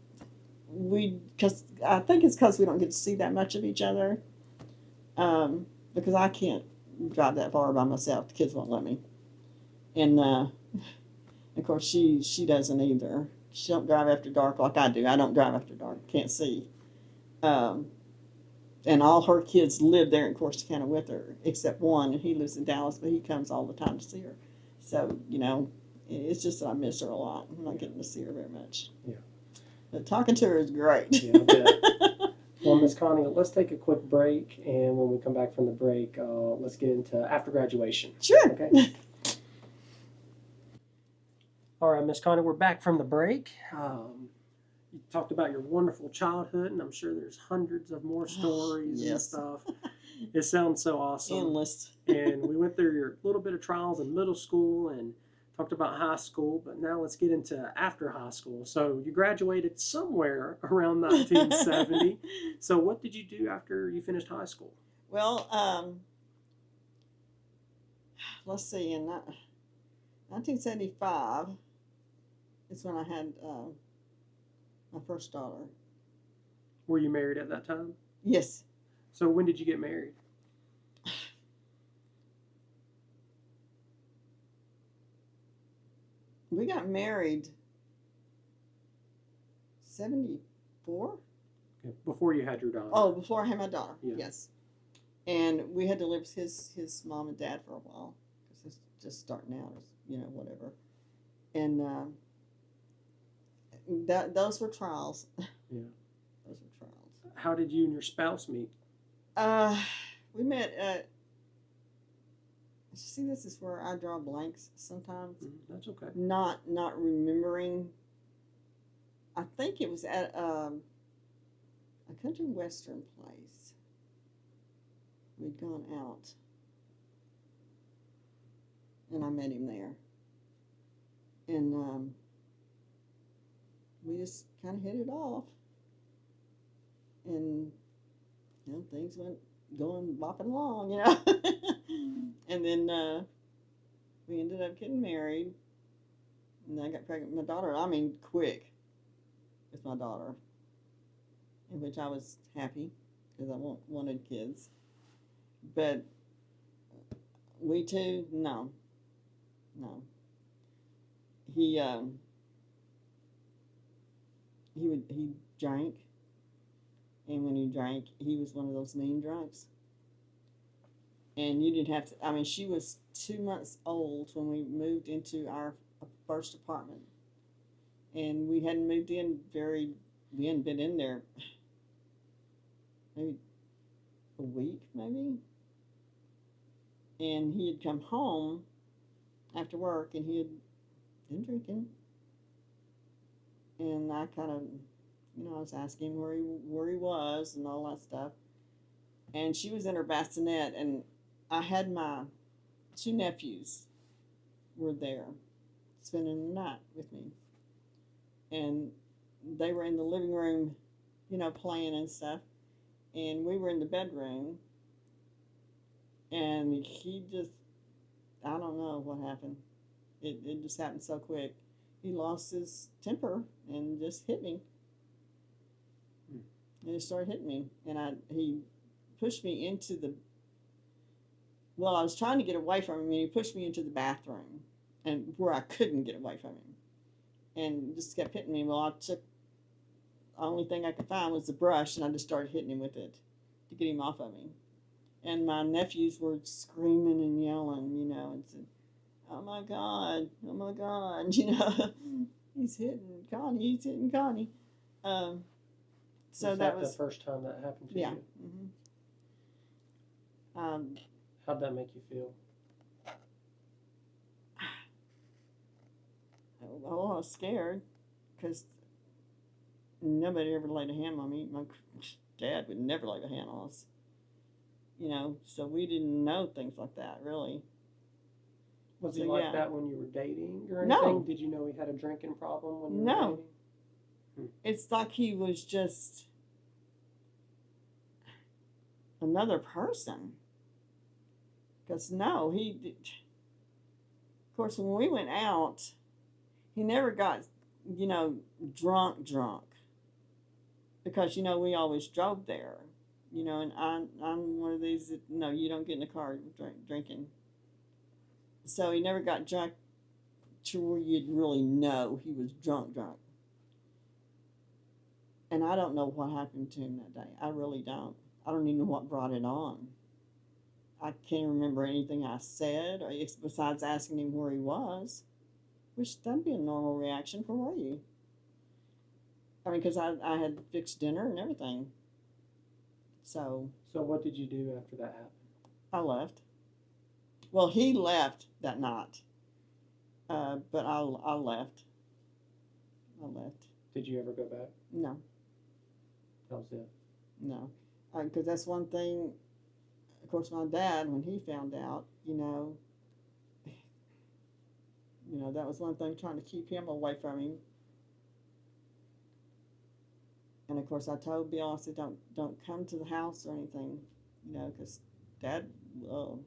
because I think it's because we don't get to see that much of each other. Because I can't drive that far by myself. The kids won't let me. And, of course, she doesn't either. She don't drive after dark like I do. I don't drive after dark. Can't see. And all her kids live there in Corsicana with her, except one, and he lives in Dallas, but he comes all the time to see her. So, it's just that I miss her a lot. I'm not getting to see her very much. Yeah. But talking to her is great. Yeah, I bet. Well, Miss Connie, let's take a quick break, and when we come back from the break, let's get into after graduation. Sure. Okay. All right, Miss Connie, we're back from the break. You talked about your wonderful childhood, and I'm sure there's hundreds of more stories and stuff. It sounds so awesome. Endless. And we went through your little bit of trials in middle school and talked about high school, but now let's get into after high school. So you graduated somewhere around 1970. So what did you do after you finished high school? Well, let's see, in 1975 is when I had my first daughter. Were you married at that time? Yes. So when did you get married? We got married 74. Okay. Before you had your daughter. Oh, before I had my daughter. Yeah. Yes. And we had to live with his mom and dad for a while because it's just starting out, whatever. And those were trials. Yeah. Those were trials. How did you and your spouse meet? We met at. See, this is where I draw blanks sometimes. That's okay. Not remembering. I think it was at a country western place. We'd gone out, and I met him there. And we just kind of hit it off, and things went going bopping along, And then we ended up getting married, and I got pregnant with my daughter. Quick with my daughter, in which I was happy because I wanted kids. But we two, no. No. He he drank, and when he drank, he was one of those mean drunks. And you didn't have to. I mean, she was 2 months old when we moved into our first apartment, and we hadn't moved in very. We hadn't been in there maybe a week, maybe. And he had come home after work, and he had been drinking. And I kind of, I was asking him where he was and all that stuff. And she was in her bassinet, and I had my two nephews were there spending the night with me. And they were in the living room, playing and stuff. And we were in the bedroom, and he just, I don't know what happened. It just happened so quick. He lost his temper and just hit me. And he started hitting me. And he pushed me into I was trying to get away from him, and he pushed me into the bathroom, and where I couldn't get away from him. And just kept hitting me. Well, the only thing I could find was the brush, and I just started hitting him with it to get him off of me. And my nephews were screaming and yelling, and said, oh my God, he's hitting Connie. So was that was the first time that happened to yeah. you? Mm-hmm. How'd that make you feel? I was scared because nobody ever laid a hand on me. My dad would never lay a hand on us, so we didn't know things like that, really. Was he like that when you were dating or anything? No. Did you know he had a drinking problem when you were No. dating? It's like he was just another person. Because no, of course, when we went out, he never got, drunk. Because, we always drove there, and I'm one of these that, no, you don't get in the car drinking. So he never got drunk to where you'd really know he was drunk. And I don't know what happened to him that day. I really don't. I don't even know what brought it on. I can't remember anything I said, or besides asking him where he was, which that'd be a normal reaction. Where were you? I mean, because I had fixed dinner and everything. So what did you do after that happened? I left. Well, he left that night, but I left. Did you ever go back? No. That was it? No. Because that's one thing, of course, my dad, when he found out, that was one thing, trying to keep him away from him. And of course, I told Bill, I said, don't come to the house or anything, because Dad, you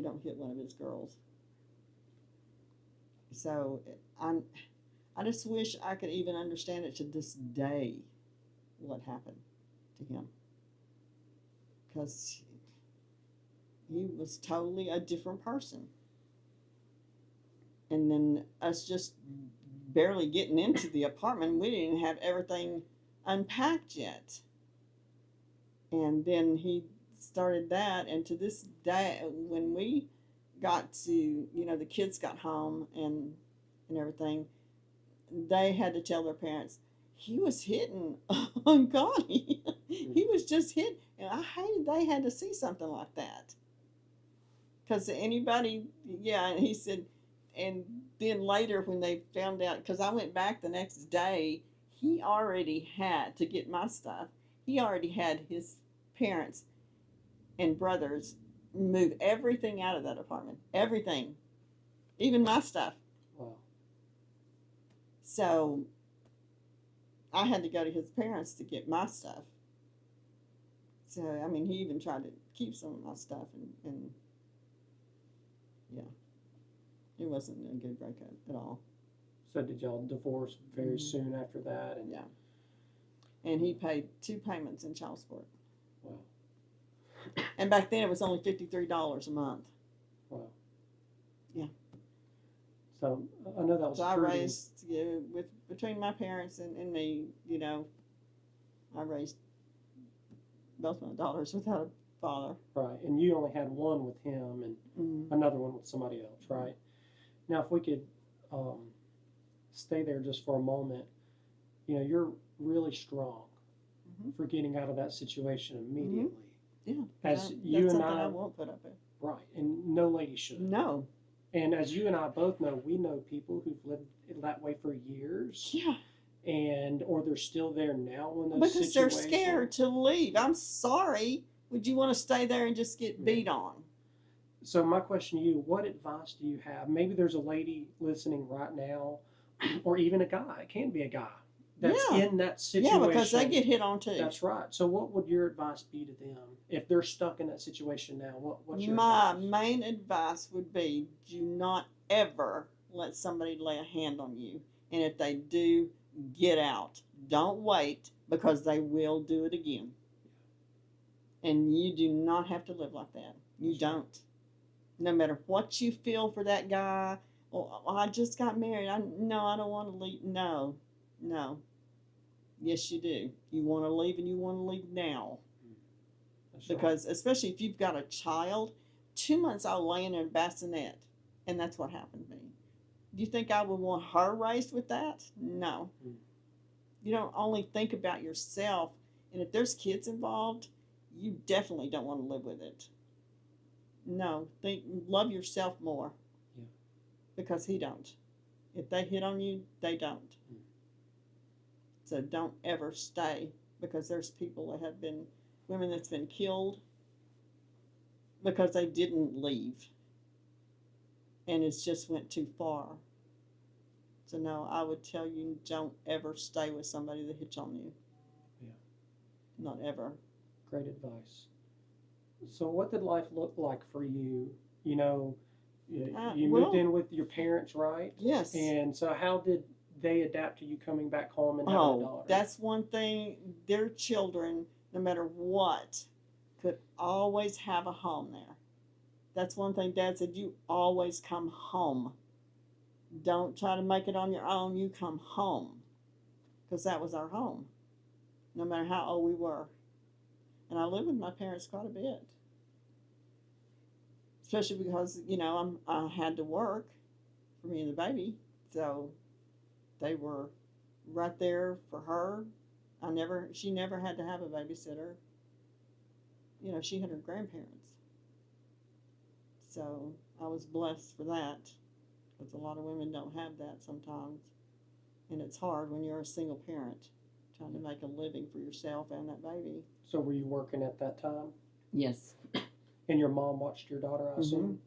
don't hit one of his girls. So I just wish I could even understand it to this day, what happened to him. Because he was totally a different person. And then us just barely getting into the apartment, we didn't have everything unpacked yet. And then he started that, and to this day, when we got to, the kids got home and everything, they had to tell their parents, he was hitting on Connie. He was just hit, and I hated they had to see something like that. Because anybody, and he said, and then later when they found out, because I went back the next day, he already had, to get my stuff, he already had his parents and brothers move everything out of that apartment. Everything. Even my stuff. Wow. So I had to go to his parents to get my stuff. So, I mean, he even tried to keep some of my stuff, and it wasn't a good breakup at all. So did y'all divorce very soon after that? And yeah. And he paid 2 payments in child support. Wow. And back then it was only $53 a month. Wow. Yeah. So I know that was So I hurting. raised, between my parents and me, I raised both my daughters without a father. Right, and you only had one with him and another one with somebody else, right? Now, if we could um, stay there just for a moment, you're really strong for getting out of that situation immediately. Yeah, As that's you and something I I, won't put up with. right, and no lady should. No. And as you and I both know, we know people who've lived that way for years, Yeah. or they're still there now in those Because situations. they're scared to leave. I'm sorry. Would you want to stay there and just get beat on? So my question to you, what advice do you have? Maybe there's a lady listening right now, or even a guy. It can be a guy that's in that situation. Yeah, because they get hit on too. That's right. So what would your advice be to them if they're stuck in that situation now? What's your My advice? main advice would be do not ever let somebody lay a hand on you. And if they do, get out. Don't wait because they will do it again. And you do not have to live like that. You don't. No matter what you feel for that guy, oh, I just got married. I don't want to leave. No. Yes, you do. You want to leave and you want to leave now. That's Because especially if you've got a child, 2 months old laying in a bassinet, and that's what happened to me. Do you think I would want her raised with that? No. You don't only think about yourself, and if there's kids involved, you definitely don't want to live with it. No, love yourself more. Yeah. Because he don't. If they hit on you, they don't. So don't ever stay, because there's people that have been women that's been killed because they didn't leave, and it's just went too far. So no, I would tell you don't ever stay with somebody that hits on you. Yeah. Not ever. Great advice. So what did life look like for you? You moved in with your parents, right? Yes. And so how did they adapt to you coming back home and having a daughter? That's one thing. Their children, no matter what, could always have a home there. That's one thing Dad said, you always come home. Don't try to make it on your own. You come home. Because that was our home, no matter how old we were. And I lived with my parents quite a bit. Especially because, I had to work for me and the baby. So they were right there for her. She never had to have a babysitter. She had her grandparents. So I was blessed for that, because a lot of women don't have that sometimes. And it's hard when you're a single parent, trying to make a living for yourself and that baby. So were you working at that time? Yes. And your mom watched your daughter, I assume?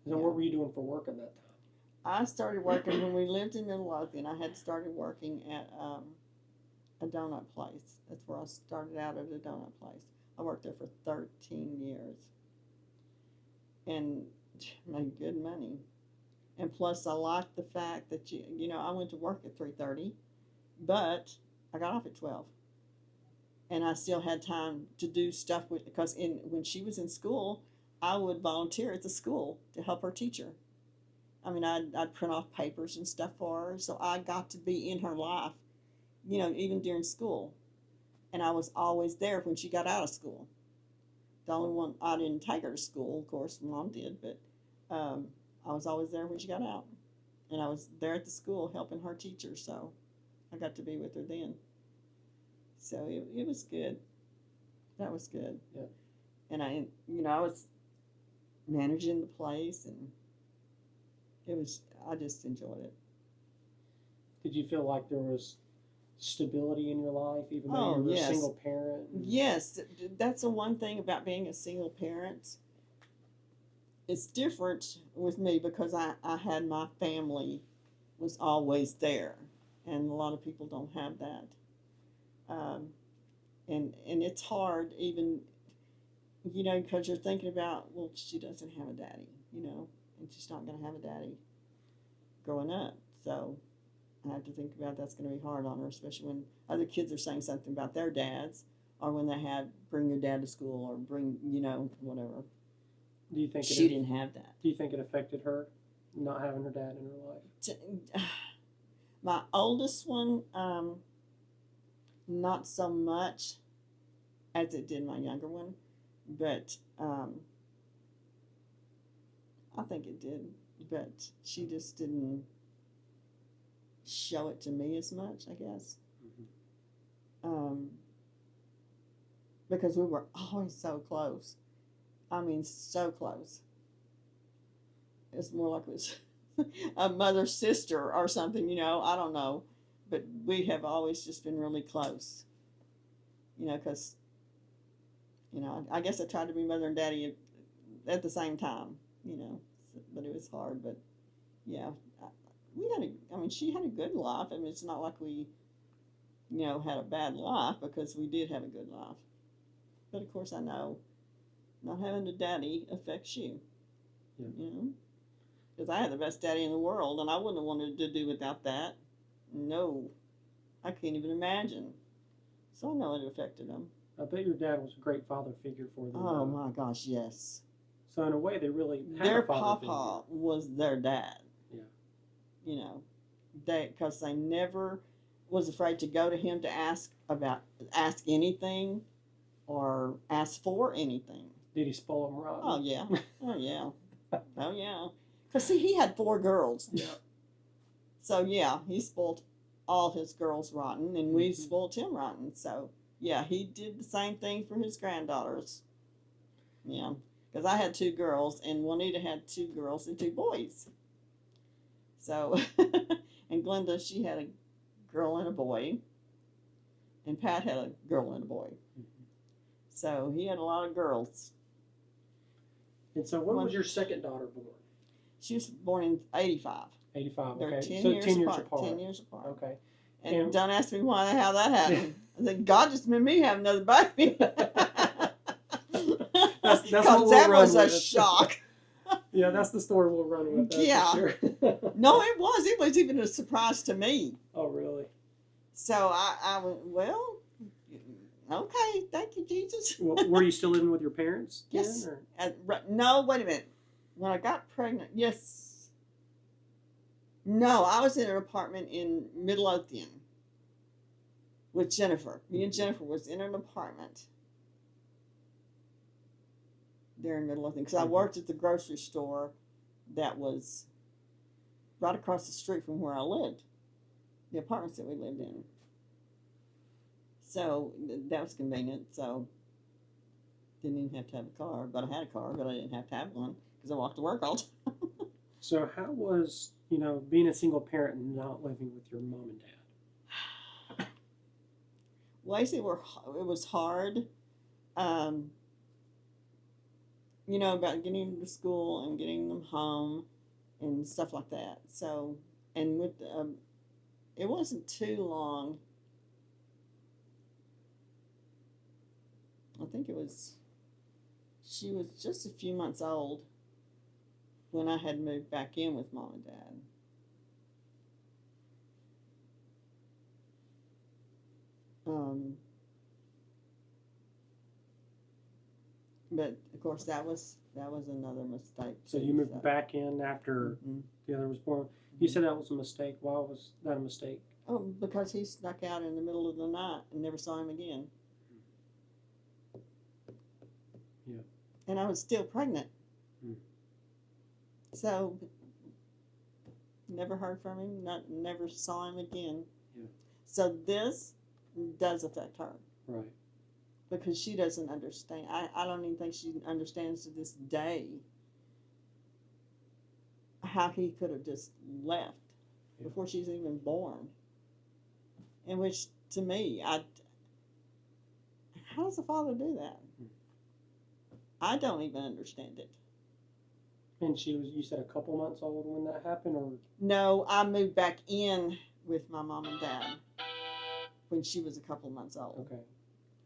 So what were you doing for work at that time? I started working when we lived in Midlothian. I had started working at a donut place. That's where I started out, at a donut place. I worked there for 13 years and made good money. And plus, I liked the fact that I went to work at 3:30, but I got off at 12, and I still had time to do stuff because when she was in school, I would volunteer at the school to help her teacher. I mean, I'd print off papers and stuff for her, so I got to be in her life, even during school. And I was always there when she got out of school. The only one, I didn't take her to school, of course, Mom did, but I was always there when she got out. And I was there at the school helping her teacher, so I got to be with her then. So it was good. That was good. Yeah. And I was managing the place, and I just enjoyed it. Did you feel like there was stability in your life, even though you were a single parent? Yes, that's the one thing about being a single parent. It's different with me because I had my family was always there, and a lot of people don't have that. And it's hard even, because you're thinking about, well, she doesn't have a daddy, and she's not going to have a daddy growing up. So I have to think about that's going to be hard on her, especially when other kids are saying something about their dads, or when they had bring your dad to school, or bring, whatever. Do you think she didn't have that? Do you think it affected her? not having her dad in her life? My oldest one, not so much as it did my younger one, but I think it did. But she just didn't show it to me as much, I guess. Because we were always so close. I mean, so close. It's more like it was a mother sister or something, I don't know. But we have always just been really close, because, I guess I tried to be mother and daddy at the same time, but it was hard. But yeah, she had a good life. I mean, it's not like we, had a bad life, because we did have a good life. But of course, I know not having a daddy affects you, because I had the best daddy in the world, and I wouldn't have wanted to do without that. No, I can't even imagine. So I know it affected them. I bet your dad was a great father figure for them. Oh my gosh, yes. So in a way, they really had their a father papa figure. was their dad. Yeah. Because they never was afraid to go to him to ask anything or ask for anything. Did he spoil them rotten? Oh yeah, oh yeah, oh yeah. Because see, he had 4 girls. Yeah. So yeah, he spoiled all his girls rotten, and we spoiled him rotten. So yeah, he did the same thing for his granddaughters. Yeah, because I had 2 girls, and Juanita had 2 girls and 2 boys. So, and Glenda, she had a girl and a boy, and Pat had a girl and a boy. So he had a lot of girls. And so when was your second daughter born? She was born in 85. 85, They're okay. 10 so years 10 years apart. apart. 10 years apart. Okay. And don't ask me how that happened. I said, God just made me have another baby. that's what Because that was a shock. Yeah, that's the story we'll run with. Yeah. For sure. No, it was. It was even a surprise to me. Oh, really? So I went, well, okay, thank you, Jesus. Well, were you still living with your parents? Yes. Then, No, wait a minute. When I got pregnant, yes. No, I was in an apartment in Midlothian with Jennifer. Me and Jennifer was in an apartment there in Midlothian, because I worked at the grocery store that was right across the street from where I lived, the apartments that we lived in. So that was convenient. So didn't even have to have a car, but I had a car, but I didn't have to have one because I walked to work all the time. So how was, being a single parent and not living with your mom and dad? Ways it was hard. About getting them to school and getting them home and stuff like that. So, and with it wasn't too long. I think she was just a few months old when I had moved back in with Mom and Dad. But of course that was another mistake. So you moved back in after the other was born. You said that was a mistake. Why was that a mistake? Oh, because he snuck out in the middle of the night and never saw him again. Yeah. And I was still pregnant. So never heard from him. Never saw him again. Yeah. So this does affect her. Right. Because she doesn't understand. I don't even think she understands to this day how he could have just left before she's even born. In which, to me, how does a father do that? I don't even understand it. And you said a couple months old when that happened, or? No, I moved back in with my mom and dad when she was a couple months old. Okay.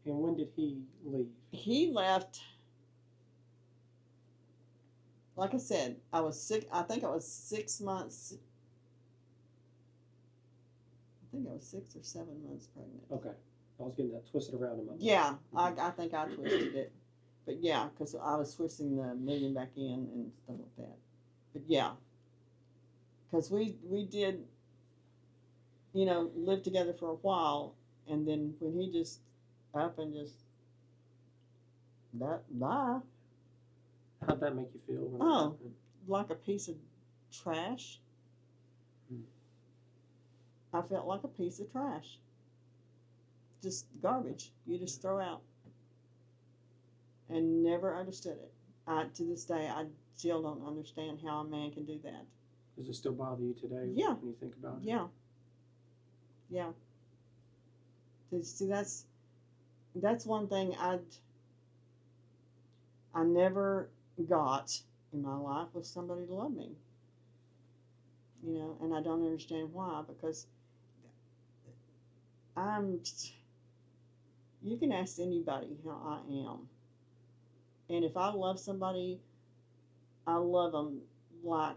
And when did he leave? He left, like I said, I was sick. I think I was 6 months. I think I was 6 or 7 months pregnant. Okay. I was getting that twisted around in my mind. Yeah, I think I twisted it. But yeah, because I was twisting the moving back in and stuff like that. But yeah, because we did, live together for a while, and then when he just up and just that bye. How'd that make you feel when that Oh, happened? like a piece of trash. Hmm. I felt like a piece of trash. Just garbage you just throw out. And never understood it. To this day, I still don't understand how a man can do that. Does it still bother you today Yeah, when you think about it? yeah, yeah. See, that's one thing I never got in my life was somebody to love me. And I don't understand why, because I'm. You can ask anybody how I am, and if I love somebody, I love them like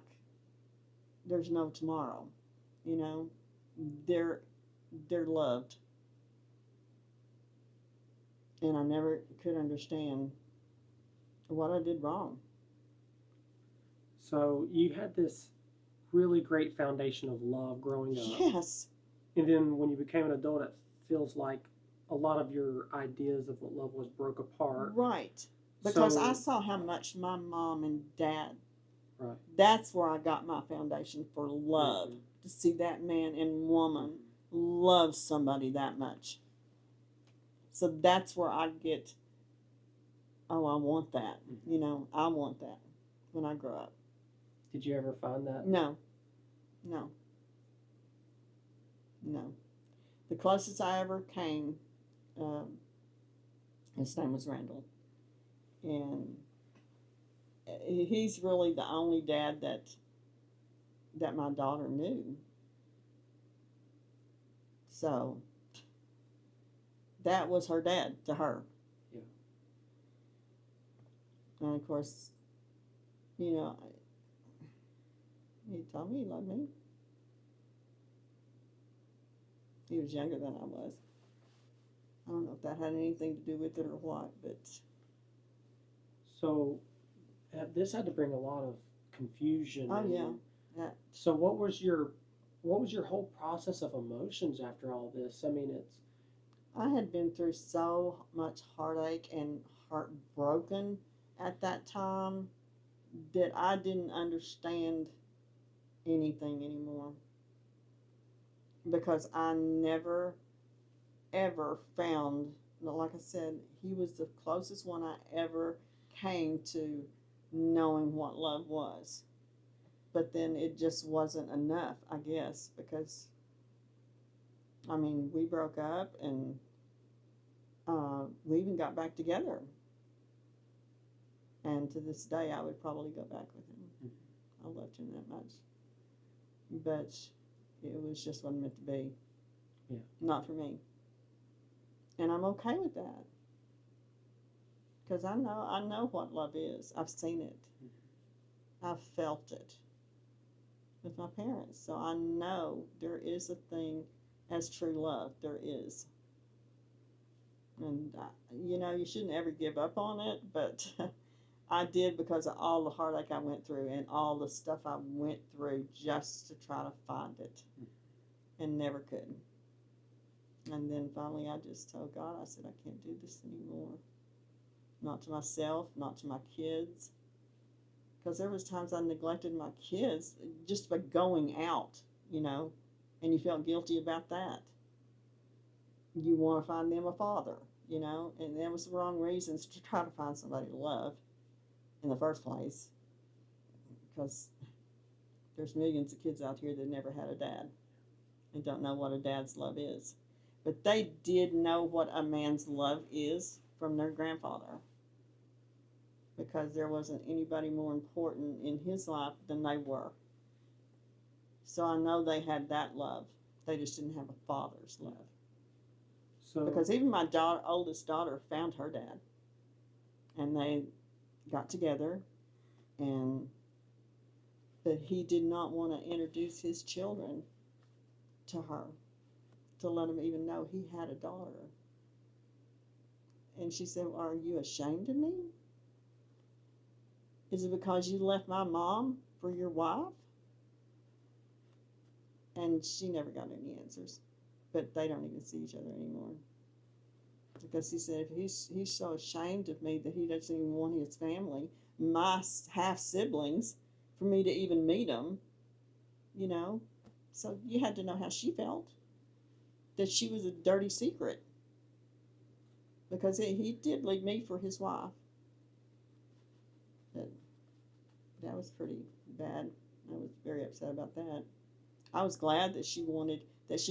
there's no tomorrow. You know, they're they're loved, and I never could understand what I did wrong. So you had this really great foundation of love growing up, Yes, and then when you became an adult, it feels like a lot of your ideas of what love was broke apart. right. Because I So, saw how much my mom and dad, right. that's where I got my foundation for love. Mm-hmm. To see that man and woman love somebody that much. So that's where I get, oh, I want that. Mm-hmm. I want that when I grow up. Did you ever find that? No, no, no. The closest I ever came, um, his name was Randall. And he's really the only dad that my daughter knew. So that was her dad to her. Yeah. And of course, you know, he told me he loved me. He was younger than I was. I don't know if that had anything to do with it or what, but So this had to bring a lot of confusion. oh yeah, And that so what was your whole process of emotions after all this? I mean, it's I had been through so much heartache and heartbroken at that time that I didn't understand anything anymore because I never ever found, like I said, he was the closest one I ever came to knowing what love was. But then it just wasn't enough, I guess, because I mean, we broke up and we even got back together. And to this day, I would probably go back with him. mm-hmm. I loved him that much. But it was just wasn't meant to be. Yeah. Not for me. And I'm okay with that. Because I know what love is. I've seen it. Mm-hmm. I've felt it with my parents. So I know there is a thing as true love. There is. And, you shouldn't ever give up on it, but I did because of all the heartache I went through and all the stuff I went through just to try to find it and never could. And then finally I just told God, I said, I can't do this anymore. Not to myself, not to my kids. Because there was times I neglected my kids just by going out, and you felt guilty about that. You want to find them a father, and that was the wrong reasons to try to find somebody to love in the first place. Because there's millions of kids out here that never had a dad and don't know what a dad's love is. But they did know what a man's love is from their grandfather because there wasn't anybody more important in his life than they were. So I know they had that love. They just didn't have a father's love. So Because even my oldest daughter found her dad, and they got together, and but he did not want to introduce his children to her to let him even know he had a daughter. And she said, "Are you ashamed of me? Is it because you left my mom for your wife?" And she never got any answers. But they don't even see each other anymore. Because he said he's so ashamed of me that he doesn't even want his family, my half siblings, for me to even meet them, you know. So you had to know how she felt, that she was a dirty secret. Because he did leave me for his wife. But that was pretty bad. I was very upset about that. I was glad that she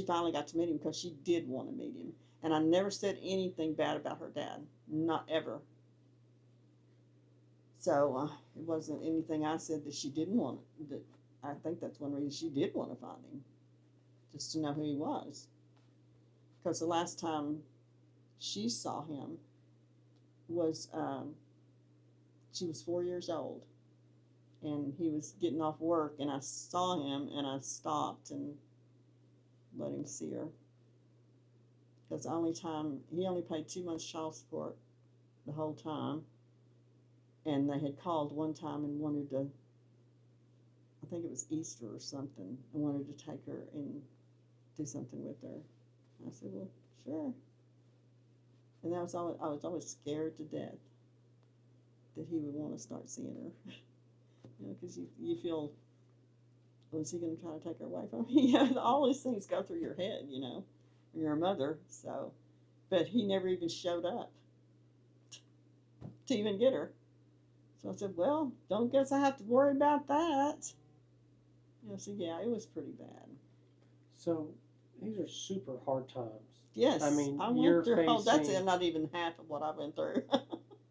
finally got to meet him, because she did want to meet him. And I never said anything bad about her dad. Not ever. So it wasn't anything I said that she didn't want. That I think that's one reason she did want to find him, just to know who he was. Because the last time she saw him was she was 4 years old, and he was getting off work, and I saw him, and I stopped and let him see her. Because the only time he only paid 2 months child support the whole time, and they had called one time and wanted to, I think it was Easter or something, and wanted to take her and do something with her. I said, well, sure. And I was always scared to death that he would want to start seeing her. Because you feel, oh, is he going to try to take her away from me? All these things go through your head, when you're a mother. So, but he never even showed up to even get her. So I said, well, don't guess I have to worry about that. So yeah, it was pretty bad. So these are super hard times. Yes, I mean, I you're went through. facing, That's not even half of what I went through.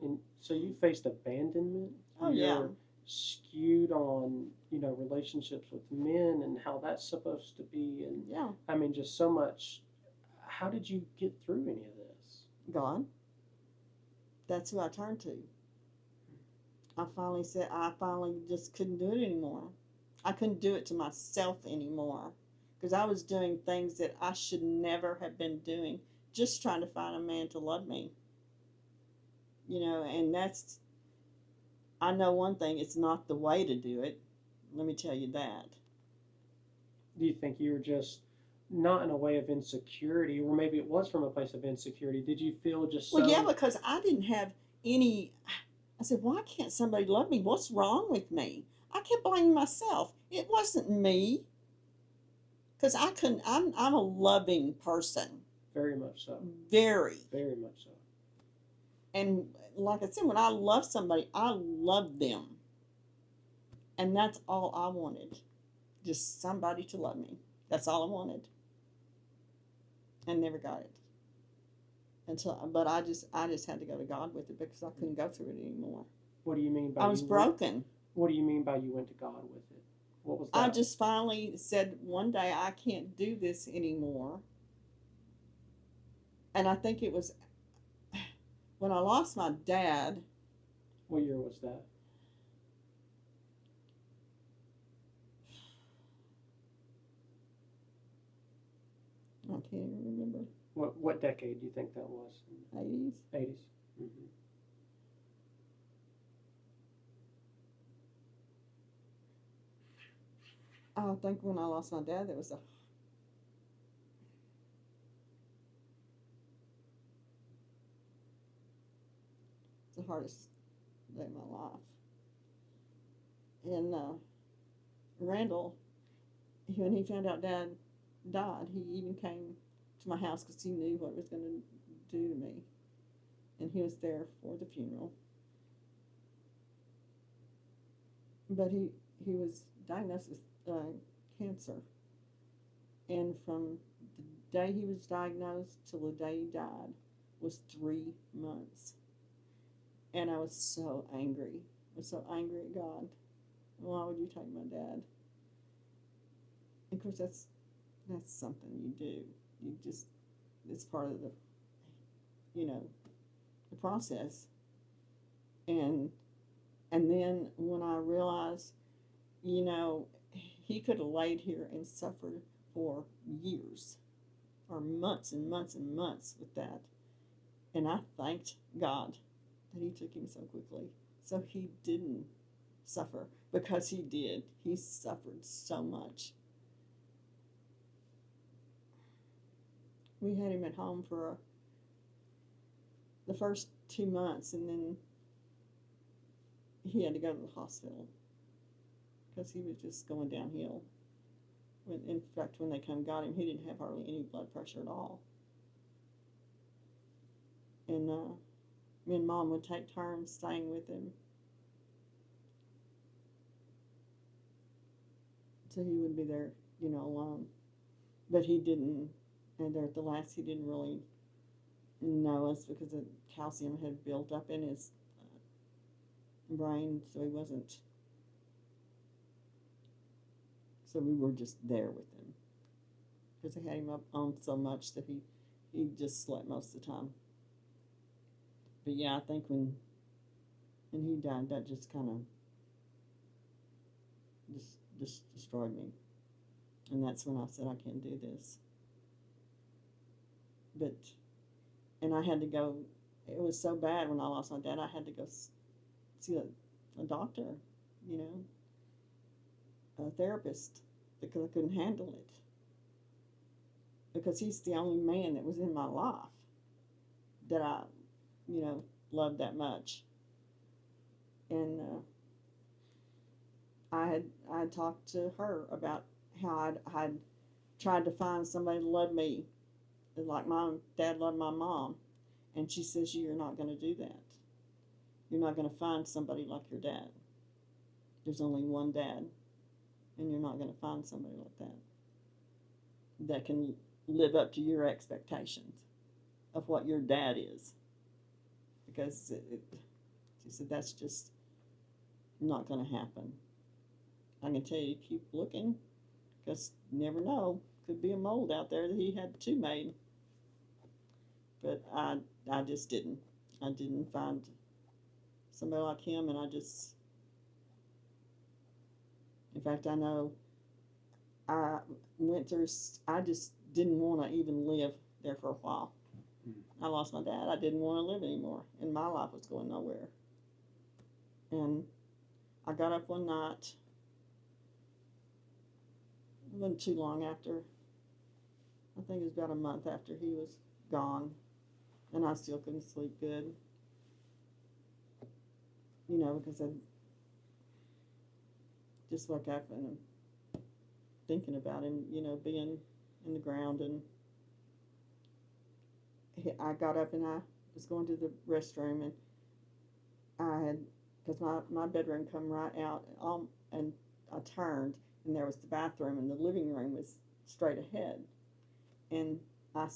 and so you faced abandonment. Oh You're yeah. skewed on relationships with men and how that's supposed to be, and Yeah. I mean just so much. How did you get through any of this? God. That's who I turned to. I finally just couldn't do it anymore. I couldn't do it to myself anymore, because I was doing things that I should never have been doing, just trying to find a man to love me. And I know one thing, it's not the way to do it. Let me tell you that. Do you think you were just not in a way of insecurity, or maybe it was from a place of insecurity? Did you feel just Well, yeah, so? because I didn't have any. I said, why can't somebody love me? What's wrong with me? I kept blaming myself. It wasn't me. Because I couldn't, I'm a loving person. Very much so. Very. Very much so. And like I said, when I love somebody, I love them. And that's all I wanted. Just somebody to love me. That's all I wanted. And never got it. But I just had to go to God with it, because I couldn't go through it anymore. What do you mean by I was broken. What do you mean by you went to God with it? What was that? I just finally said one day, I can't do this anymore. And I think it was when I lost my dad. What year was that? I can't even remember. What decade do you think that was? 80s. 80s. Mm-hmm. I think when I lost my dad, that was the hardest day of my life. And Randall, when he found out Dad died, he even came to my house, because he knew what it was going to do to me. And he was there for the funeral. But he was diagnosed with cancer. And from the day he was diagnosed till the day he died was 3 months. And I was so angry. I was so angry at God. Why would you take my dad? And of course, that's something you do. It's part of the process. And then when I realized, he could have laid here and suffered for years, or months and months and months with that. And I thanked God that he took him so quickly, so he didn't suffer, because he did. He suffered so much. we had him at home for the first 2 months, and then he had to go to the hospital because he was just going downhill. In fact, when they got him, he didn't have hardly any blood pressure at all. And me and Mom would take turns staying with him, so he would be there, alone. But he didn't, and there at the last, he didn't really know us because the calcium had built up in his brain, so he wasn't. So we were just there with him because they had him up on so much that he just slept most of the time. But yeah, I think when he died, that just kind of just destroyed me, and that's when I said I can't do this. And I had to go. It was so bad when I lost my dad. I had to go see a doctor, a therapist, because I couldn't handle it. Because he's the only man that was in my life that I, loved that much. And I had talked to her about how I'd tried to find somebody to love me like my dad loved my mom. And she says, you're not going to do that. You're not going to find somebody like your dad. There's only one dad, and you're not going to find somebody like that can live up to your expectations of what your dad is. Because she said, that's just not going to happen. I can tell you to keep looking, because you never know. Could be a mold out there that he had two made. But I just didn't. I didn't find somebody like him, and in fact, I know I just didn't want to even live there for a while. I lost my dad. I didn't want to live anymore, and my life was going nowhere. And I got up one night, it wasn't too long after, I think it was about a month after he was gone, and I still couldn't sleep good, because I just woke up and thinking about him, being in the ground. And I got up and I was going to the restroom, and because my bedroom come right out, and I turned, and there was the bathroom, and the living room was straight ahead. And I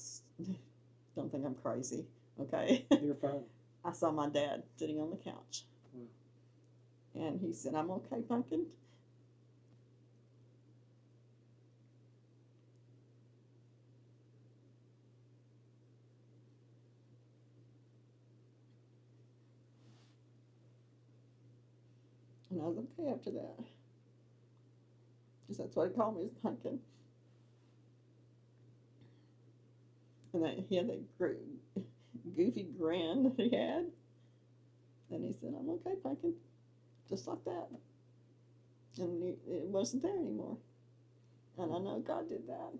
don't think I'm crazy, okay? You're fine. I saw my dad sitting on the couch. Wow. And he said, I'm okay, Pumpkin. And I was okay after that. Because that's what he called me, is Pumpkin. And he had that goofy grin that he had. And he said, I'm okay, Pumpkin. Just like that. And it wasn't there anymore. And I know God did that.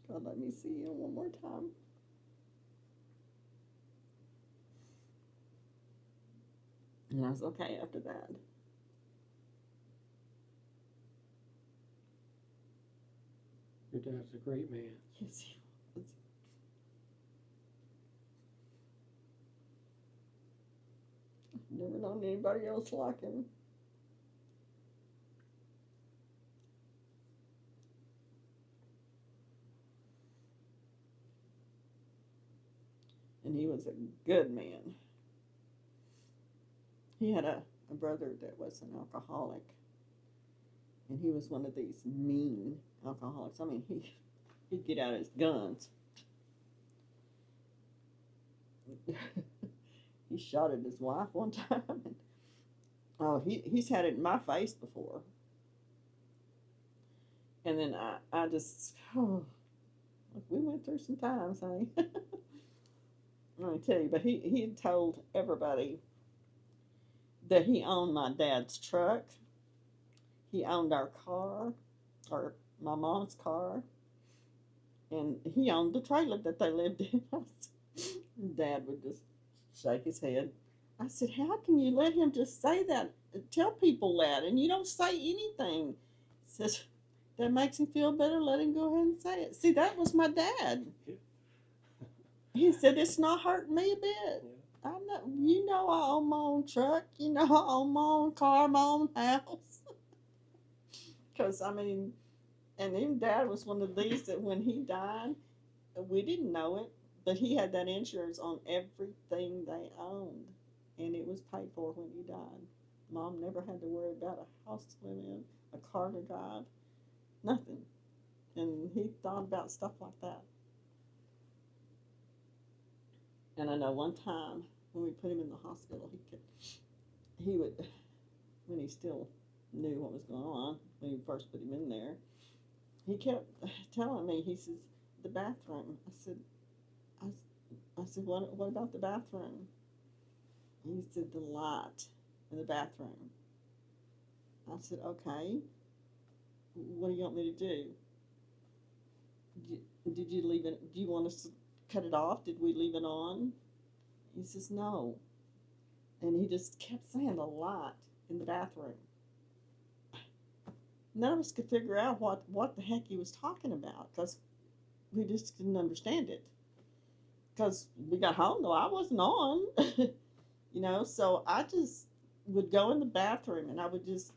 God let me see you one more time. And I was okay after that. Your dad's a great man. Yes, he was. I've never known anybody else like him. And he was a good man. He had a brother that was an alcoholic. And he was one of these mean alcoholics. I mean, he'd get out his guns. He shot at his wife one time. Oh, he's had it in my face before. And then I just, we went through some times, honey. Let me tell you, but he had told everybody that he owned my dad's truck. He owned our car, or my mom's car. And he owned the trailer that they lived in. Dad would just shake his head. I said, how can you let him just say that, tell people that, and you don't say anything? He says, that makes him feel better, let him go ahead and say it. See, that was my dad. Yeah. He said, it's not hurting me a bit. Yeah. I know, you know, I own my own truck, you know, I own my own car, my own house. Because, I mean, and even Dad was one of these that when he died, we didn't know it, but he had that insurance on everything they owned, and it was paid for when he died. Mom never had to worry about a house to live in, a car to drive, nothing. And he thought about stuff like that. And I know one time when we put him in the hospital, he would, when he still knew what was going on, when we first put him in there, he kept telling me, he says, the bathroom. I said, what about the bathroom? He said, the light in the bathroom. I said, okay, what do you want me to do? Did you leave it, do you want us to cut it off? Did we leave it on? He says, no. And he just kept saying the light in the bathroom. None of us could figure out what the heck he was talking about because we just didn't understand it. Because we got home, though, I wasn't on. You know, so I just would go in the bathroom and I would just,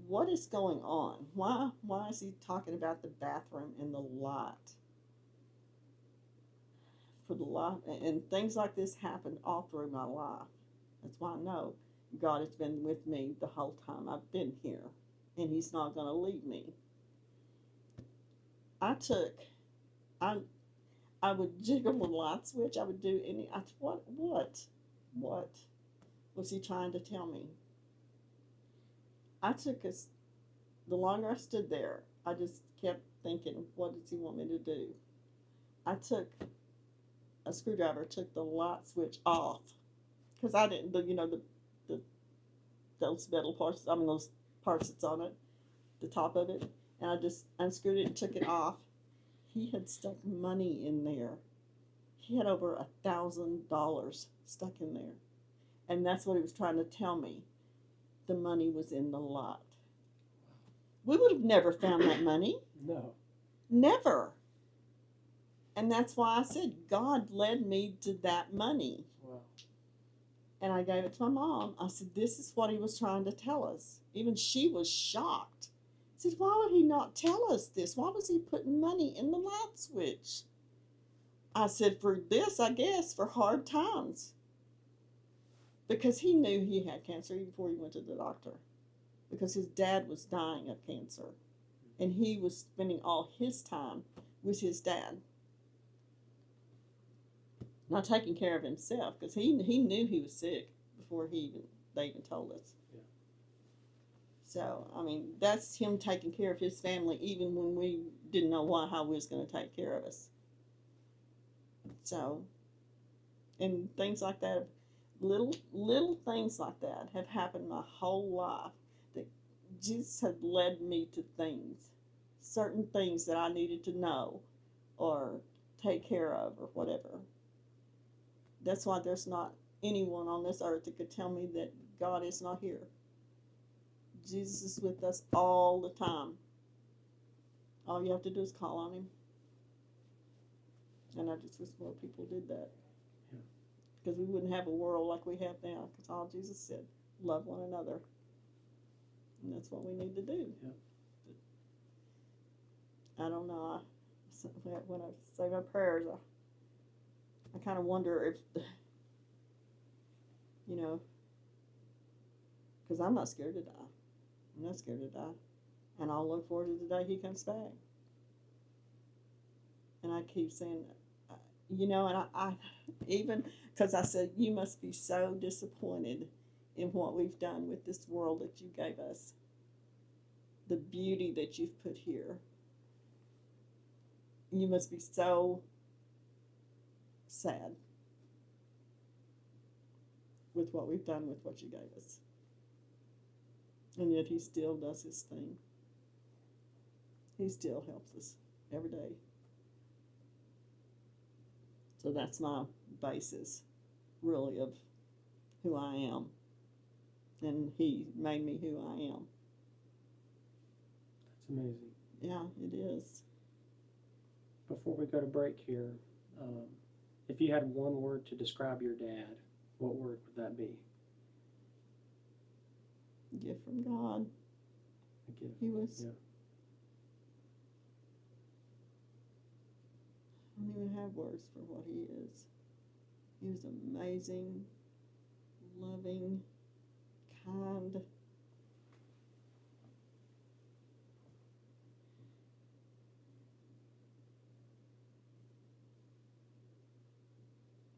what is going on? Why is he talking about the bathroom and the light? For the life, and things like this happened all through my life. That's why I know God has been with me the whole time I've been here, and He's not going to leave me. I I would jiggle the light switch. I would do any. What was He trying to tell me? I took us. The longer I stood there, I just kept thinking, what does He want me to do? I took a screwdriver, took the light switch off because I didn't, the those metal parts. I mean those parts that's on it, the top of it, and I just unscrewed it and took it off. He had stuck money in there. He had over $1,000 stuck in there, and that's what he was trying to tell me. The money was in the lot. We would have never found that money. No. Never. And that's why I said God led me to that money. Wow. And I gave it to my mom. I said, this is what he was trying to tell us. Even she was shocked. I said, why would he not tell us this? Why was he putting money in the light switch? I said, for this, I guess, for hard times. Because he knew he had cancer even before he went to the doctor. Because his dad was dying of cancer. And he was spending all his time with his dad. Not taking care of himself, because he knew he was sick before they even told us. Yeah. So, I mean, that's him taking care of his family even when we didn't know how we was going to take care of us. So, and things like that, little things like that have happened my whole life, that Jesus had led me to things, certain things that I needed to know or take care of or whatever. That's why there's not anyone on this earth that could tell me that God is not here. Jesus is with us all the time. All you have to do is call on Him. And I just wish more people did that. Yeah. Because we wouldn't have a world like we have now. Because all Jesus said, love one another. And that's what we need to do. Yeah. I don't know. When I say my prayers, I kind of wonder if, because I'm not scared to die. I'm not scared to die. And I'll look forward to the day He comes back. And I keep saying, and I even, because I said, you must be so disappointed in what we've done with this world that you gave us. The beauty that you've put here. You must be so sad with what we've done with what you gave us. And yet He still does His thing. He still helps us every day. So that's my basis, really, of who I am. And he made me who I am. That's amazing. Yeah, it is. Before we go to break here, um, if you had one word to describe your dad, what word would that be? Gift from God. A gift. He was. Yeah. I don't even have words for what he is. He was amazing, loving, kind.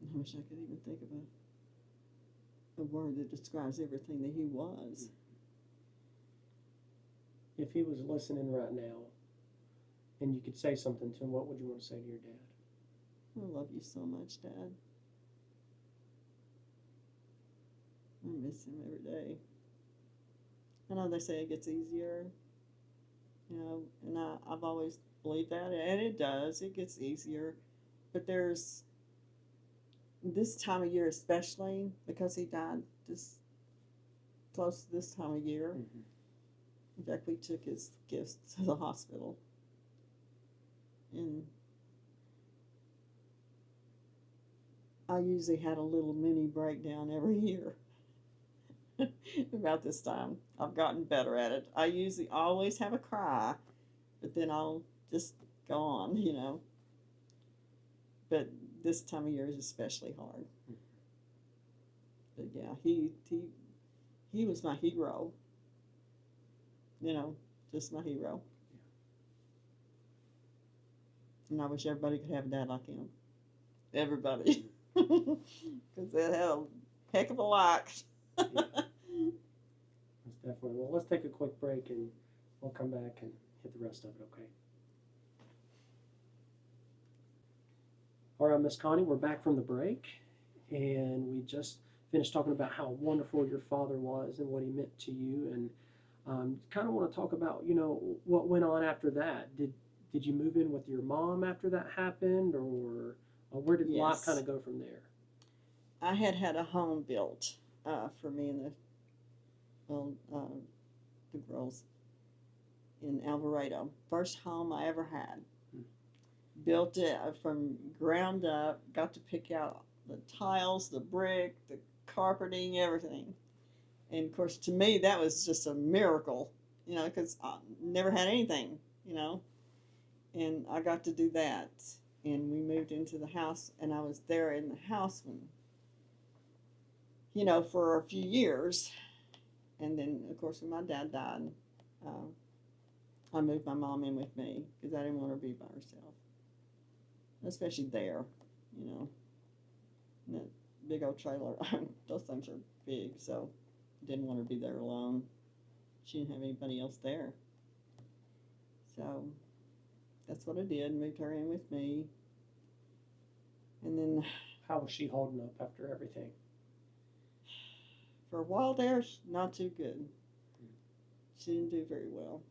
I wish I could even think of a word that describes everything that he was. If he was listening right now and you could say something to him, what would you want to say to your dad? I love you so much, Dad. I miss him every day. I know they say it gets easier, and I've always believed that, and it does. It gets easier. But there's this time of year, especially because he died just close to this time of year. Mm-hmm. In fact, we took his gifts to the hospital. And I usually had a little mini breakdown every year about this time. I've gotten better at it. I usually always have a cry, but then I'll just go on. But this time of year is especially hard. But yeah, he was my hero. Just my hero. Yeah. And I wish everybody could have a dad like him. Everybody. Because they have a heck of a lot. Yeah. That's definitely. Well, let's take a quick break and we'll come back and hit the rest of it, okay? All right, Miss Connie, we're back from the break, and we just finished talking about how wonderful your father was and what he meant to you, and kind of want to talk about, what went on after that. Did you move in with your mom after that happened, or where did life Yes. kind of go from there? I had a home built for me and the girls in Alvarado. First home I ever had. Built it from ground up. Got to pick out the tiles, the brick, the carpeting, everything. And of course, to me, that was just a miracle, because I never had anything, And I got to do that. And we moved into the house, and I was there in the house when, for a few years. And then, of course, when my dad died, I moved my mom in with me because I didn't want her to be by herself, especially there, in that big old trailer. Those things are big, so didn't want her to be there alone. She didn't have anybody else there. So that's what I did, moved her in with me. And then How was she holding up after everything? for a while there, not too good. She didn't do very well.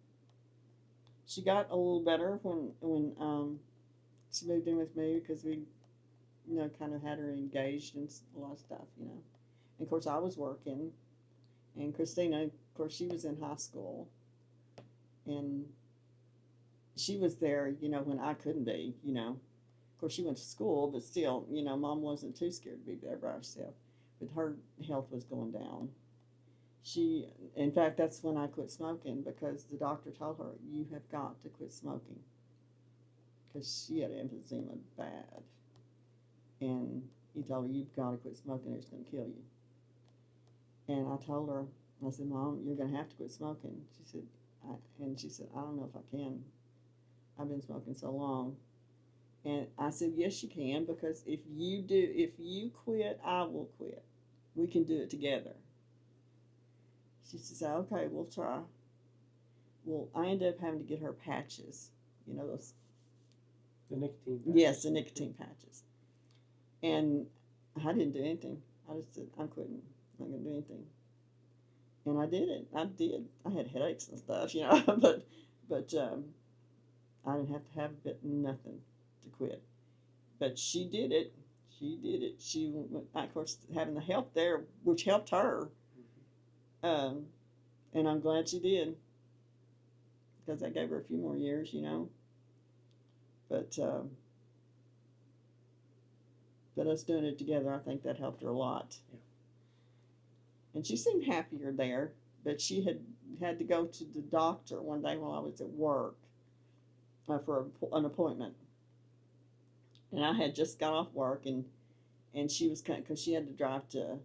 She got a little better when she moved in with me because we, kind of had her engaged in a lot of stuff, And of course, I was working, and Christina, of course, she was in high school, and she was there, when I couldn't be, Of course, she went to school, but still, Mom wasn't too scared to be there by herself. But her health was going down. In fact, that's when I quit smoking because the doctor told her, you have got to quit smoking. Because she had emphysema bad. And he told her, you've got to quit smoking or it's going to kill you. And I told her, I said, Mom, you're going to have to quit smoking. She said, I don't know if I can. I've been smoking so long. And I said, yes, you can, because if you quit, I will quit. We can do it together. She said, okay, we'll try. Well, I ended up having to get her patches, those. The nicotine patches. Yes, the nicotine patches. And I didn't do anything. I just said, I'm quitting. I'm not going to do anything. And I did it. I did. I had headaches and stuff, but I didn't have to have nothing to quit. But she did it. She did it. She went, of course, having the help there, which helped her. Um, and I'm glad she did because that gave her a few more years, you know. But but us doing it together, I think that helped her a lot. Yeah. And she seemed happier there. But she had to go to the doctor one day while I was at work for an appointment, and I had just got off work, and she was kind because she had to drive to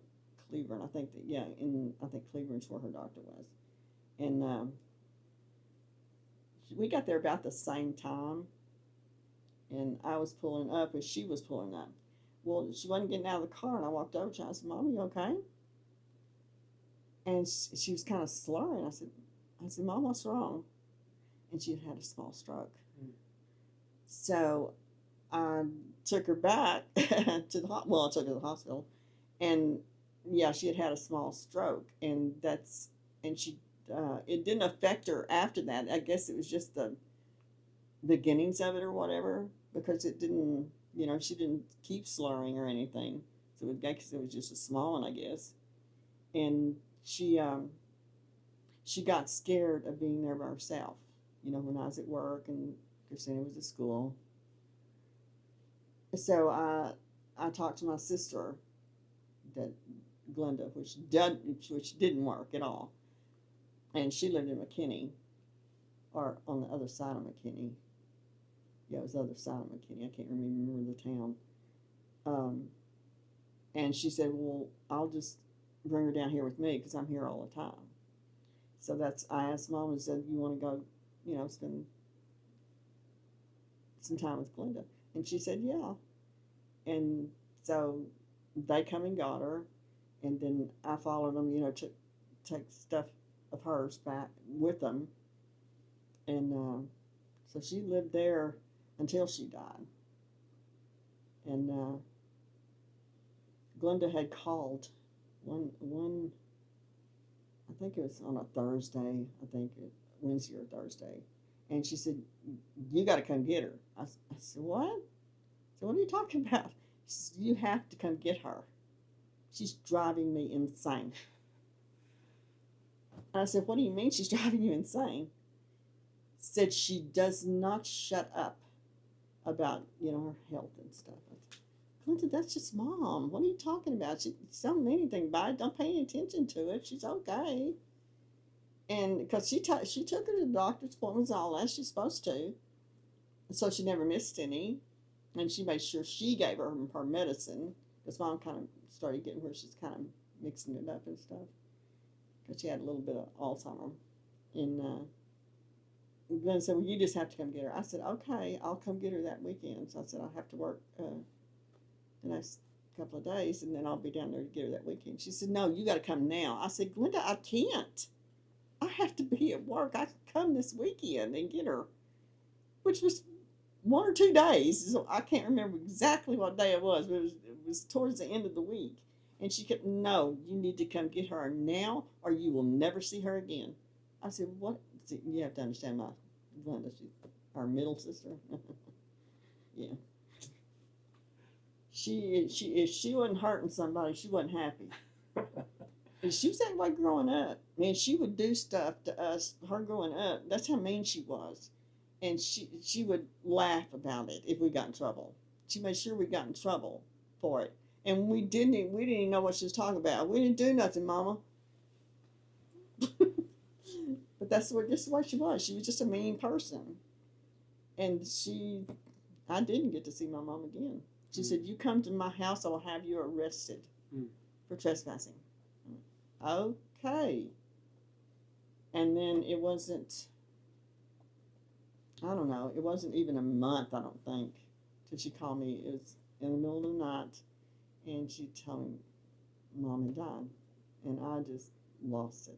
Cleveland. I think that I think Cleveland's where her doctor was, and we got there about the same time, and I was pulling up as she was pulling up. Well, she wasn't getting out of the car, and I walked over to her. I said, "Mom, you okay?" And she was kind of slurring. I said, "Mom, what's wrong?" And she had a small stroke. Mm. So I took her back to the I took her to the hospital, and yeah, she had a small stroke, and she it didn't affect her after that. I guess it was just the beginnings of it or whatever, because it didn't, she didn't keep slurring or anything. So I guess it was just a small one, I guess. And she got scared of being there by herself, when I was at work and Christina was at school. So I talked to my sister, that Glenda, which didn't work at all, and she lived in McKinney, or on the other side of McKinney. Yeah, it was the other side of McKinney. I can't remember the town. And she said, "Well, I'll just bring her down here with me because I'm here all the time." So I asked Mom and said, "You want to go, spend some time with Glenda?" And she said, "Yeah." And so they come and got her, and then I followed them, to take stuff of hers back with them. And so she lived there until she died. And Glenda had called one I think it was on a Thursday, Wednesday or Thursday, and she said, "You got to come get her." I said, "What?" So what are you talking about? She said, "You have to come get her. She's driving me insane." And I said, "What do you mean she's driving you insane?" Said she does not shut up about, her health and stuff. I said, "Clinton, that's just Mom. What are you talking about? She don't mean anything by it. Don't pay any attention to it. She's okay." And because she took her to the doctor's appointments, all that she's supposed to, so she never missed any. And she made sure she gave her medicine, because Mom kind of started getting where she's kind of mixing it up and stuff, because she had a little bit of Alzheimer's. And Glenn said, "Well, you just have to come get her." I said, "Okay, I'll come get her that weekend." So I said, "I'll have to work the next couple of days, and then I'll be down there to get her that weekend." She said, "No, you got to come now." I said, "Glenda, I can't. I have to be at work. I could come this weekend and get her," which was 1 or 2 days. So I can't remember exactly what day it was, but it was towards the end of the week. And she kept, "No, you need to come get her now, or you will never see her again." I said, "What?" See, you have to understand my Glenda, she's our middle sister. Yeah. If she wasn't hurting somebody, she wasn't happy. And she was that way growing up. Man, she would do stuff to us, her growing up. That's how mean she was. And she would laugh about it if we got in trouble. She made sure we got in trouble for it. And we didn't even know what she was talking about. "We didn't do nothing, Mama." But that's just the way she was. She was just a mean person. And I didn't get to see my mom again. She said, "You come to my house, I will have you arrested for trespassing." Okay. And then it wasn't even a month, I don't think, till she called me. It was in the middle of the night, and she told me Mom had died. And I just lost it.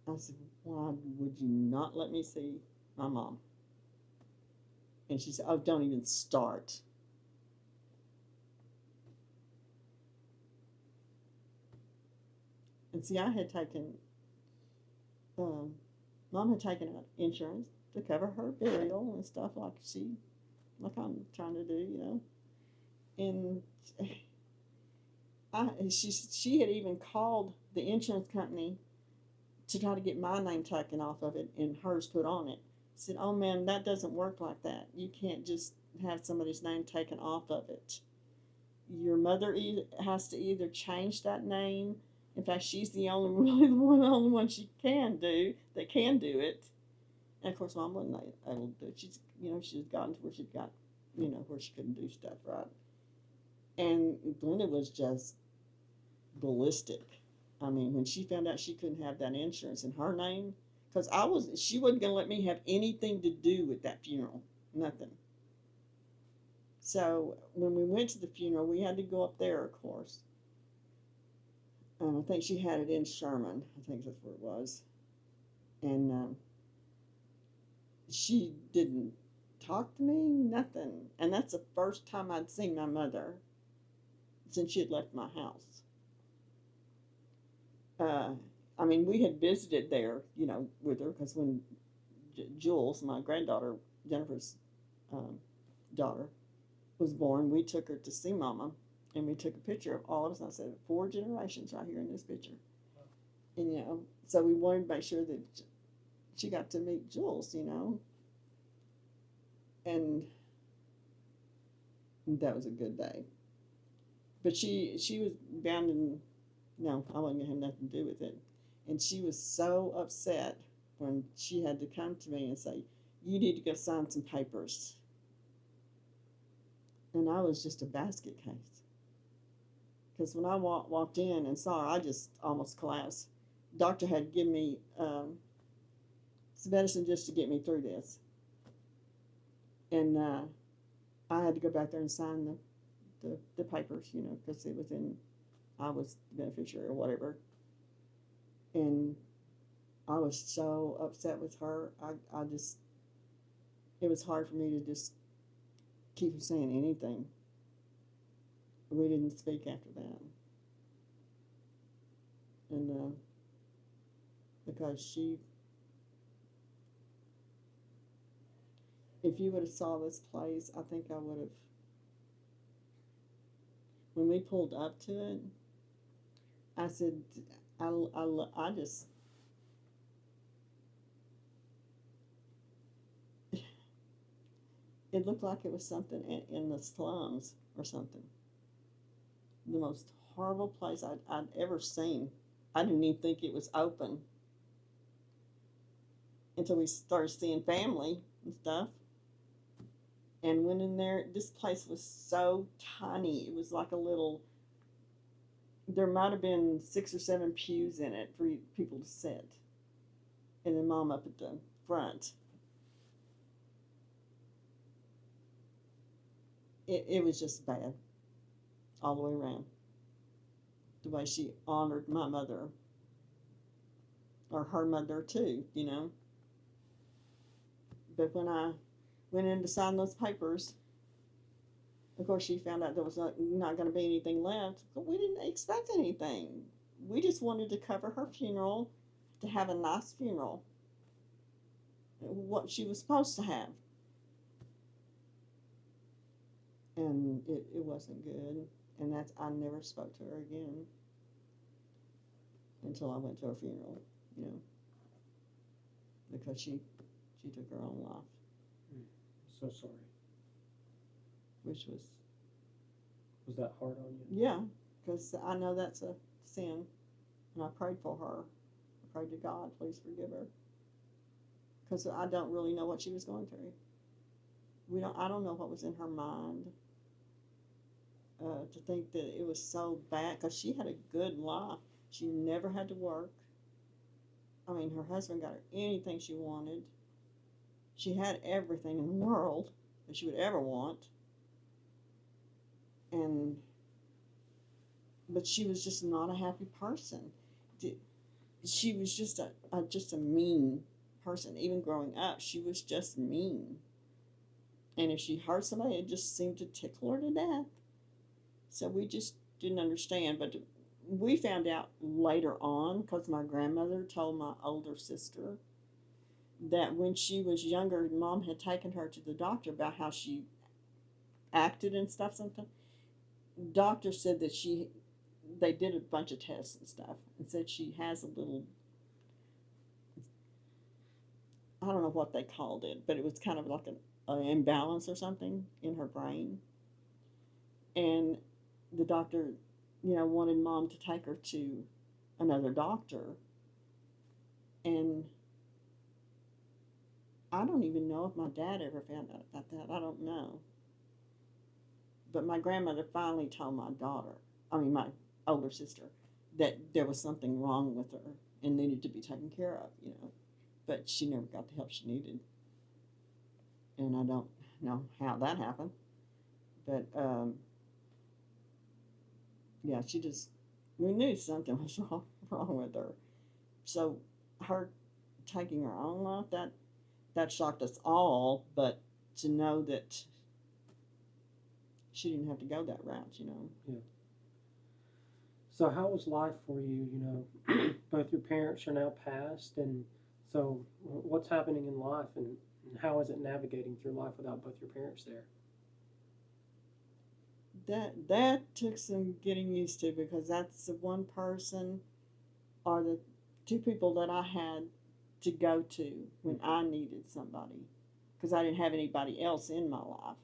I said, "Why would you not let me see my mom?" And she said, "Oh, don't even start." And see, I had taken, Mom had taken out insurance to cover her burial and stuff like I'm trying to do, And she had even called the insurance company to try to get my name taken off of it and hers put on it. Said, "Oh, ma'am, that doesn't work like that. You can't just have somebody's name taken off of it. Your mother has to either change that name. In fact, she's the only one she can do that can do it. And of course, Mom wasn't able to do it. She's gotten to where she got, where she couldn't do stuff right. And Glenda was just ballistic. I mean, when she found out she couldn't have that insurance in her name, because she wasn't going to let me have anything to do with that funeral, nothing. So when we went to the funeral, we had to go up there, of course. I think she had it in Sherman. I think that's where it was. And she didn't talk to me, nothing. And that's the first time I'd seen my mother since she had left my house. I mean, we had visited there, with her, because when Jules, my granddaughter, Jennifer's daughter, was born, we took her to see Mama, and we took a picture of all of us. And I said, 4 generations right here in this picture. And, so we wanted to make sure that she got to meet Jules, and that was a good day. But she was bound and, no, I wasn't going to have nothing to do with it. And she was so upset when she had to come to me and say, "You need to go sign some papers." And I was just a basket case. Because when I walked in and saw her, I just almost collapsed. Doctor had given me some medicine just to get me through this. And I had to go back there and sign the papers, because I was the beneficiary or whatever. And I was so upset with her. It was hard for me to just keep from saying anything. We didn't speak after that. And because if you would have saw this place, I think I would have, when we pulled up to it, I said, I just, it looked like it was something in the slums or something. The most horrible place I'd ever seen. I didn't even think it was open until we started seeing family and stuff. And went in there. This place was so tiny. It was like a little, there might have been 6 or 7 pews in it for people to sit. And then Mom up at the front. It was just bad all the way around. The way she honored my mother, or her mother too, But when I went in to sign those papers, of course she found out there was not going to be anything left. But we didn't expect anything. We just wanted to cover her funeral, to have a nice funeral, what she was supposed to have. And it wasn't good. And I never spoke to her again until I went to her funeral, because she took her own life. So sorry. Which was that hard on you? Yeah, because I know that's a sin, and I prayed for her. I prayed to God, please forgive her, because I don't really know what she was going through. I don't know what was in her mind to think that it was so bad, because she had a good life. She never had to work. I mean, her husband got her anything she wanted. She had everything in the world that she would ever want. But she was just not a happy person. She was just a mean person. Even growing up, she was just mean. And if she hurt somebody, it just seemed to tickle her to death. So we just didn't understand. But we found out later on, because my grandmother told my older sister that when she was younger, Mom had taken her to the doctor about how she acted and stuff sometimes. doctor said that they did a bunch of tests and stuff and said she has a little, I don't know what they called it, but it was kind of like an imbalance or something in her brain. And the doctor, wanted mom to take her to another doctor. And I don't even know if my dad ever found out about that. I don't know. But my grandmother finally told my older sister, that there was something wrong with her and needed to be taken care of. But she never got the help she needed. And I don't know how that happened. But yeah, we knew something was wrong with her. So her taking her own life, that shocked us all. But to know that she didn't have to go that route. Yeah. So how was life for you? Both your parents are now passed, and so what's happening in life, and how is it navigating through life without both your parents there? That took some getting used to, because that's the one person or the two people that I had to go to when I needed somebody, because I didn't have anybody else in my life.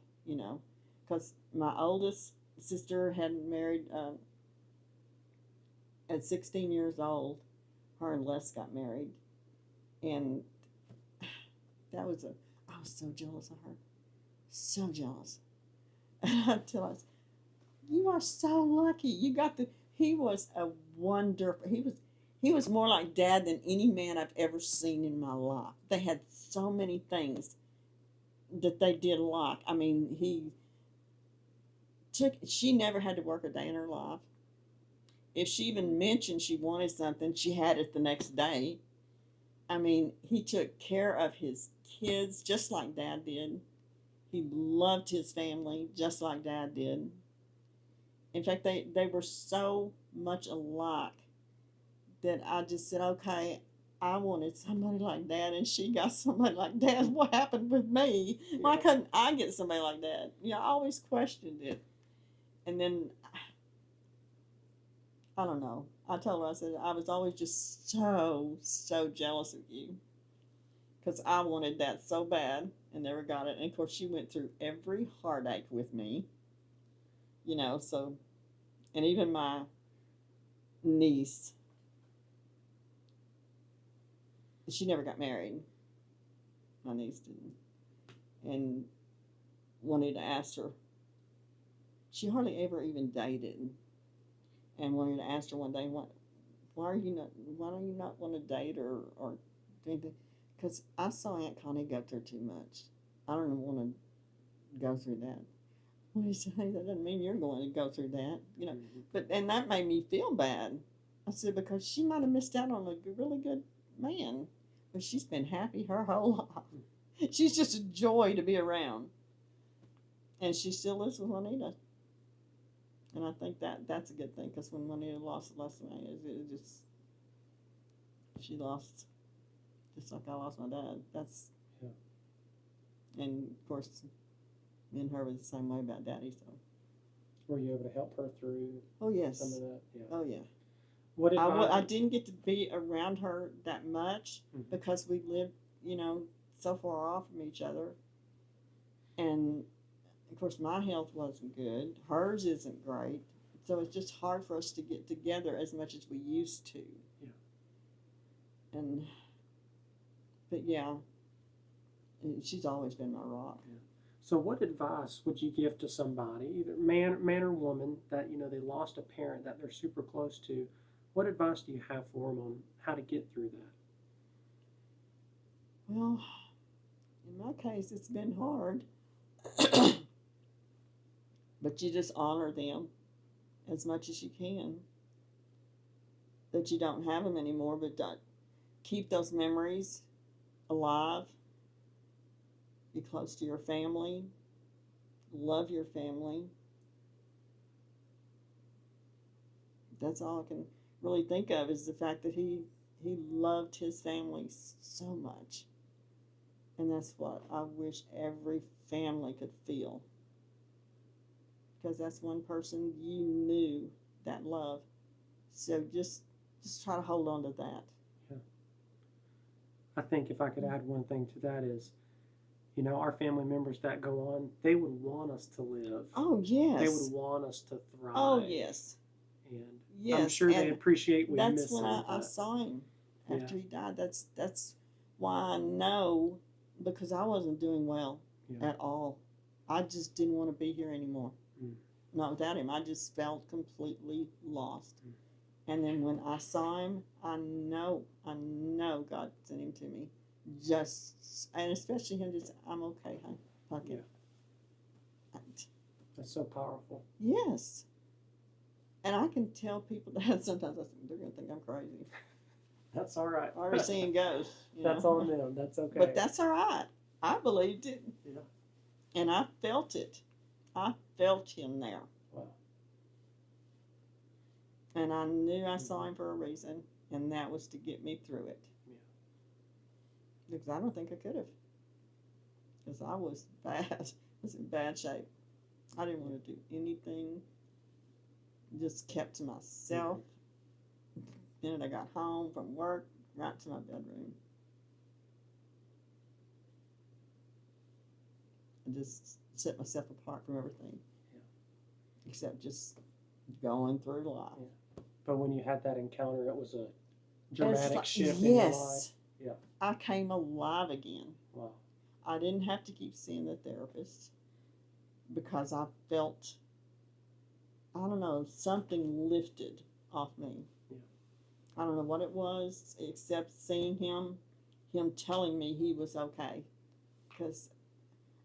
Because my oldest sister had married at 16 years old. Her and Les got married, and I was so jealous of her, so jealous. Until you are so lucky. You got the. He was a wonderful. He was more like dad than any man I've ever seen in my life. They had so many things that they did alike. I mean, she never had to work a day in her life. If she even mentioned she wanted something, she had it the next day. I mean, he took care of his kids just like dad did. He loved his family just like dad did. In fact, they were so much alike that I just said, okay, I wanted somebody like that, and she got somebody like that. What happened with me? Why Yeah. couldn't I get somebody like that? I always questioned it. And then, I don't know. I told her, I said, I was always just so, so jealous of you, because I wanted that so bad and never got it. And of course, she went through every heartache with me. So, and even my niece, she never got married. My niece didn't. And wanted to ask her, she hardly ever even dated. And wanted to ask her one day, why do you not want to date or do anything? Because I saw Aunt Connie go through too much. I don't want to go through that. What do you say? That doesn't mean you're going to go through that. Mm-hmm. And that made me feel bad. I said, because she might have missed out on a really good man, but she's been happy her whole life. She's just a joy to be around, and she still lives with Juanita. And I think that's a good thing, because when Juanita lost me, it just, she lost, just like I lost my dad. Yeah. And of course, me and her were the same way about Daddy. So. Were you able to help her through Oh yes. some of that? Yeah. Oh yeah. What I advice? didn't get to be around her that much, Mm-hmm. because we lived, so far off from each other. And of course, my health wasn't good. Hers isn't great. So it's just hard for us to get together as much as we used to. Yeah. And, but yeah, she's always been my rock. Yeah. So, what advice would you give to somebody, either man or woman, that they lost a parent that they're super close to? What advice do you have for them on how to get through that? Well, in my case, it's been hard, but you just honor them as much as you can. That you don't have them anymore, but don't keep those memories alive. Be close to your family. Love your family. That's all I can really think of, is the fact that he loved his family so much. And that's what I wish every family could feel. because that's one person you knew that love. So just try to hold on to that. Yeah. I think if I could add one thing to that is, our family members that go on, they would want us to live. Oh, yes. They would want us to thrive. Oh, yes. And yes. I'm sure they appreciate we miss That's when I saw him after he died. That's why I know, because I wasn't doing well at all. I just didn't want to be here anymore. Not without him. I just felt completely lost. And then when I saw him, I know God sent him to me. And especially him just, I'm okay, honey. Fuck it. That's so powerful. Yes. And I can tell people that sometimes they're going to think I'm crazy. That's all right. I already seen ghosts. That's on them. That's okay. But that's all right. I believed it. Yeah. And I felt it. I felt him there. Wow. And I knew I saw him for a reason, and that was to get me through it. Yeah. Because I don't think I could have. Because I was bad. I was in bad shape. I didn't want to do anything. Just kept to myself. The minute I got home from work, right to my bedroom. And just set myself apart from everything. Yeah. Except just going through life. Yeah. But when you had that encounter, it was a dramatic shift yes. in your life. Yeah. I came alive again. Wow. I didn't have to keep seeing the therapist because I felt, I don't know, something lifted off me. Yeah. I don't know what it was, except seeing him telling me he was okay. Because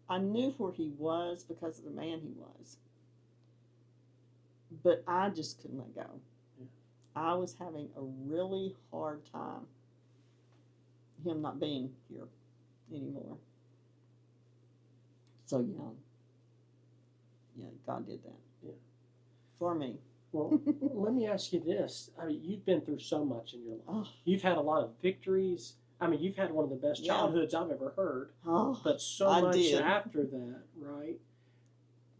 I knew where he was because of the man he was. But I just couldn't let go. Yeah. I was having a really hard time, him not being here anymore. So, God did that. Yeah. For me. Well, let me ask you this. I mean, you've been through so much in your life. Oh. You've had a lot of victories. I mean, you've had one of the best childhoods I've ever heard. Oh, but so I much did. after that, right?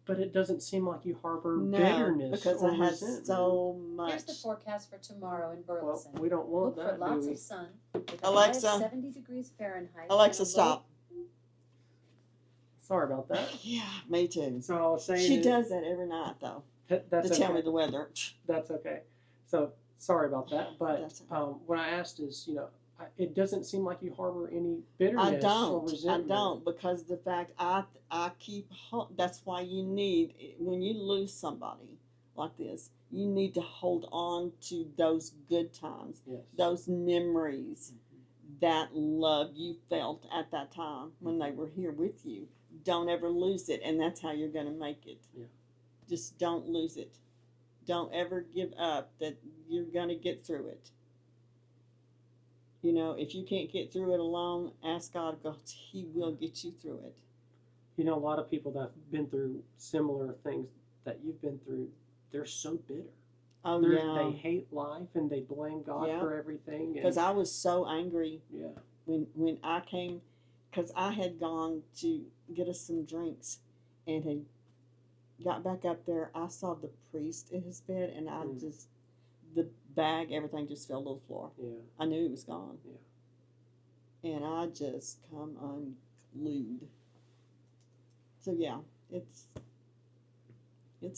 But it doesn't seem like you harbor No, bitterness because or I had resentment. so much. Here's the forecast for tomorrow in Well, Burleson. we don't want Look that, for lots do we? of sun with a Alexa. high of 70 degrees Fahrenheit. Alexa, and a low- stop. Sorry about that. Yeah, me too. So I was saying She does that every night, though, that's to tell me okay. the weather. That's okay. So sorry about that. But That's okay. what I asked is, it doesn't seem like you harbor any bitterness or I resentment. don't, because the fact I keep, that's why you need, when you lose somebody like this, you need to hold on to those good times, Yes. those memories, that love you felt at that time when they were here with you. Don't ever lose it, and that's how you're going to make it. Yeah. Just don't lose it. Don't ever give up that you're going to get through it. If you can't get through it alone, ask God, because He will get you through it. A lot of people that have been through similar things that you've been through, they're so bitter. Oh, They hate life and they blame God for everything. Because I was so angry Yeah. when I came, because I had gone to get us some drinks and had got back up there. I saw the priest in his bed, and I just, the bag, everything just fell to the floor. Yeah. I knew he was gone. Yeah. And I just come unglued. So yeah, it's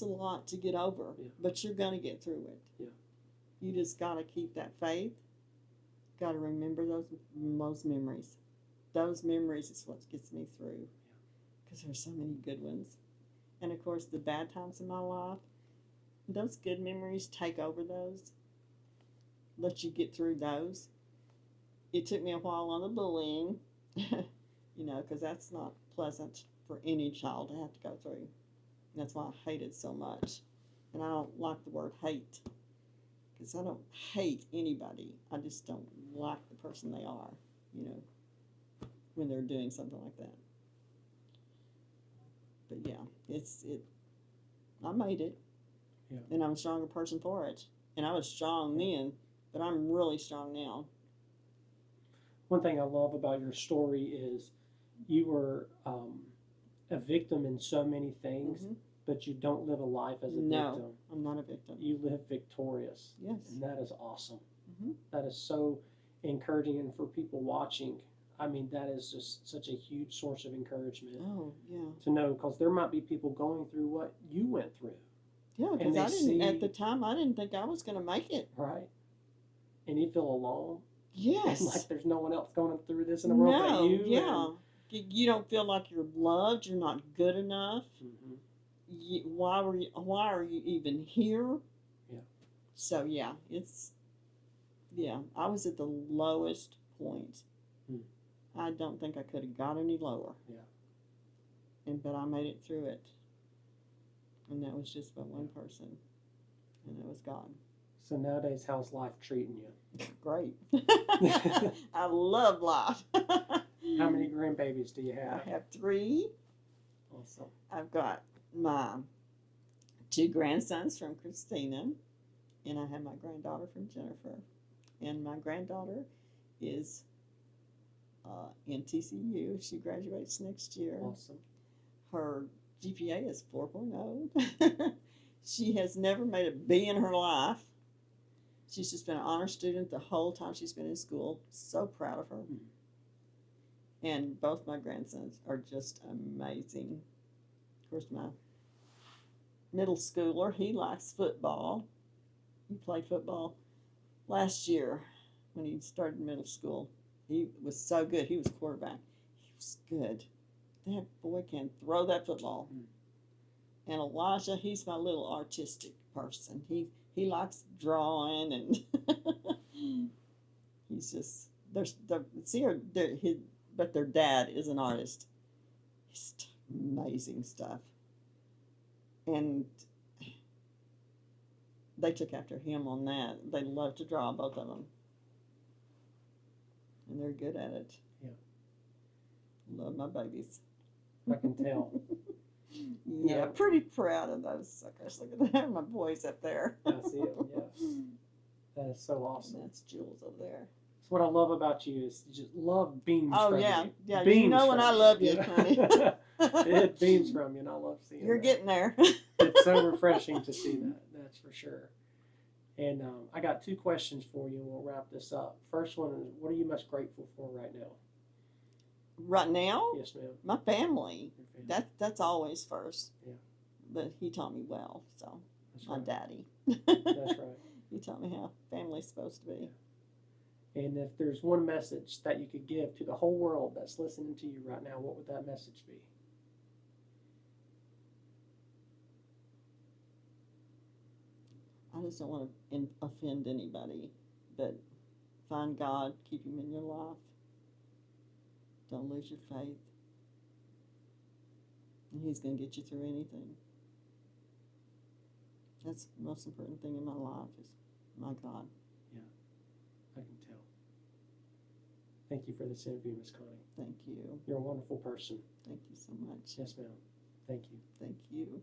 a lot to get over, but you're going to get through it. Yeah. You just got to keep that faith. Got to remember those memories. Those memories is what gets me through, because there's so many good ones. And of course, the bad times in my life, those good memories take over those. Let you get through those. It took me a while on the bullying, because that's not pleasant for any child to have to go through. That's why I hate it so much. And I don't like the word hate, because I don't hate anybody. I just don't like the person they are, when they're doing something like that. But yeah, I made it. Yeah. And I'm a stronger person for it. And I was strong then, but I'm really strong now. One thing I love about your story is you were a victim in so many things, but you don't live a life as a No. victim. I'm not a victim. You live victorious. Yes. And that is awesome. Mhm. That is so encouraging. And for people watching, I mean, that is just such a huge source of encouragement Oh, yeah. to know, because there might be people going through what you went through, Yeah, And because they I didn't, at see- the time, I didn't think I was going to make it. right? And you feel alone. Yes. And like there's no one else going through this in the world but you. Yeah. You don't feel like you're loved. You're not good enough. And, Why are you even here? Yeah. So I was at the lowest point. I don't think I could have got any lower. Yeah. But I made it through it. And that was just by one person. And it was God. So nowadays, how's life treating you? Great. I love life. How many grandbabies do you I have? have 3. Awesome. I've got my 2 grandsons from Christina, and I have my granddaughter from Jennifer. And my granddaughter is in TCU. She graduates next year. Awesome. Her GPA is 4.0. She has never made a B in her life. She's just been an honor student the whole time she's been in school. So proud of her. And both my grandsons are just amazing. Of course, my middle schooler, he likes football. He played football last year when he started middle school. He was so good. He was quarterback. He was good. That boy can throw that football. And Elijah, he's my little artistic person. He likes drawing, and he's just but their dad is an artist. He's amazing stuff, and they took after him on that. They love to draw, both of them, and they're good at it. Yeah. Love my babies. I can tell. Yeah, pretty proud of those suckers. Look at that, my boys up there. I see it. Yeah. That is so awesome. That's Jules over there. That's what I love about you is you just love beams. Oh, from yeah. you. Yeah, Beams you know when from I love you, Yeah. honey. It beams from you, and I love seeing You're that. getting there. It's so refreshing to see that. That's for sure. And I got 2 questions for you, and we'll wrap this up. First one is, what are you most grateful for right now? Right now, Yes, ma'am. my family. Your family. That's always first. Yeah. But he taught me well, so That's my right. daddy. That's right. He taught me how family's supposed to be. And if there's one message that you could give to the whole world that's listening to you right now, what would that message be? I just don't want to offend anybody, but find God, keep Him in your life. Don't lose your faith. And He's going to get you through anything. That's the most important thing in my life is my God. I can tell. Thank you for this interview, Miss Connie. Thank you. You're a wonderful person. Thank you so much. Yes, ma'am. Thank you. Thank you.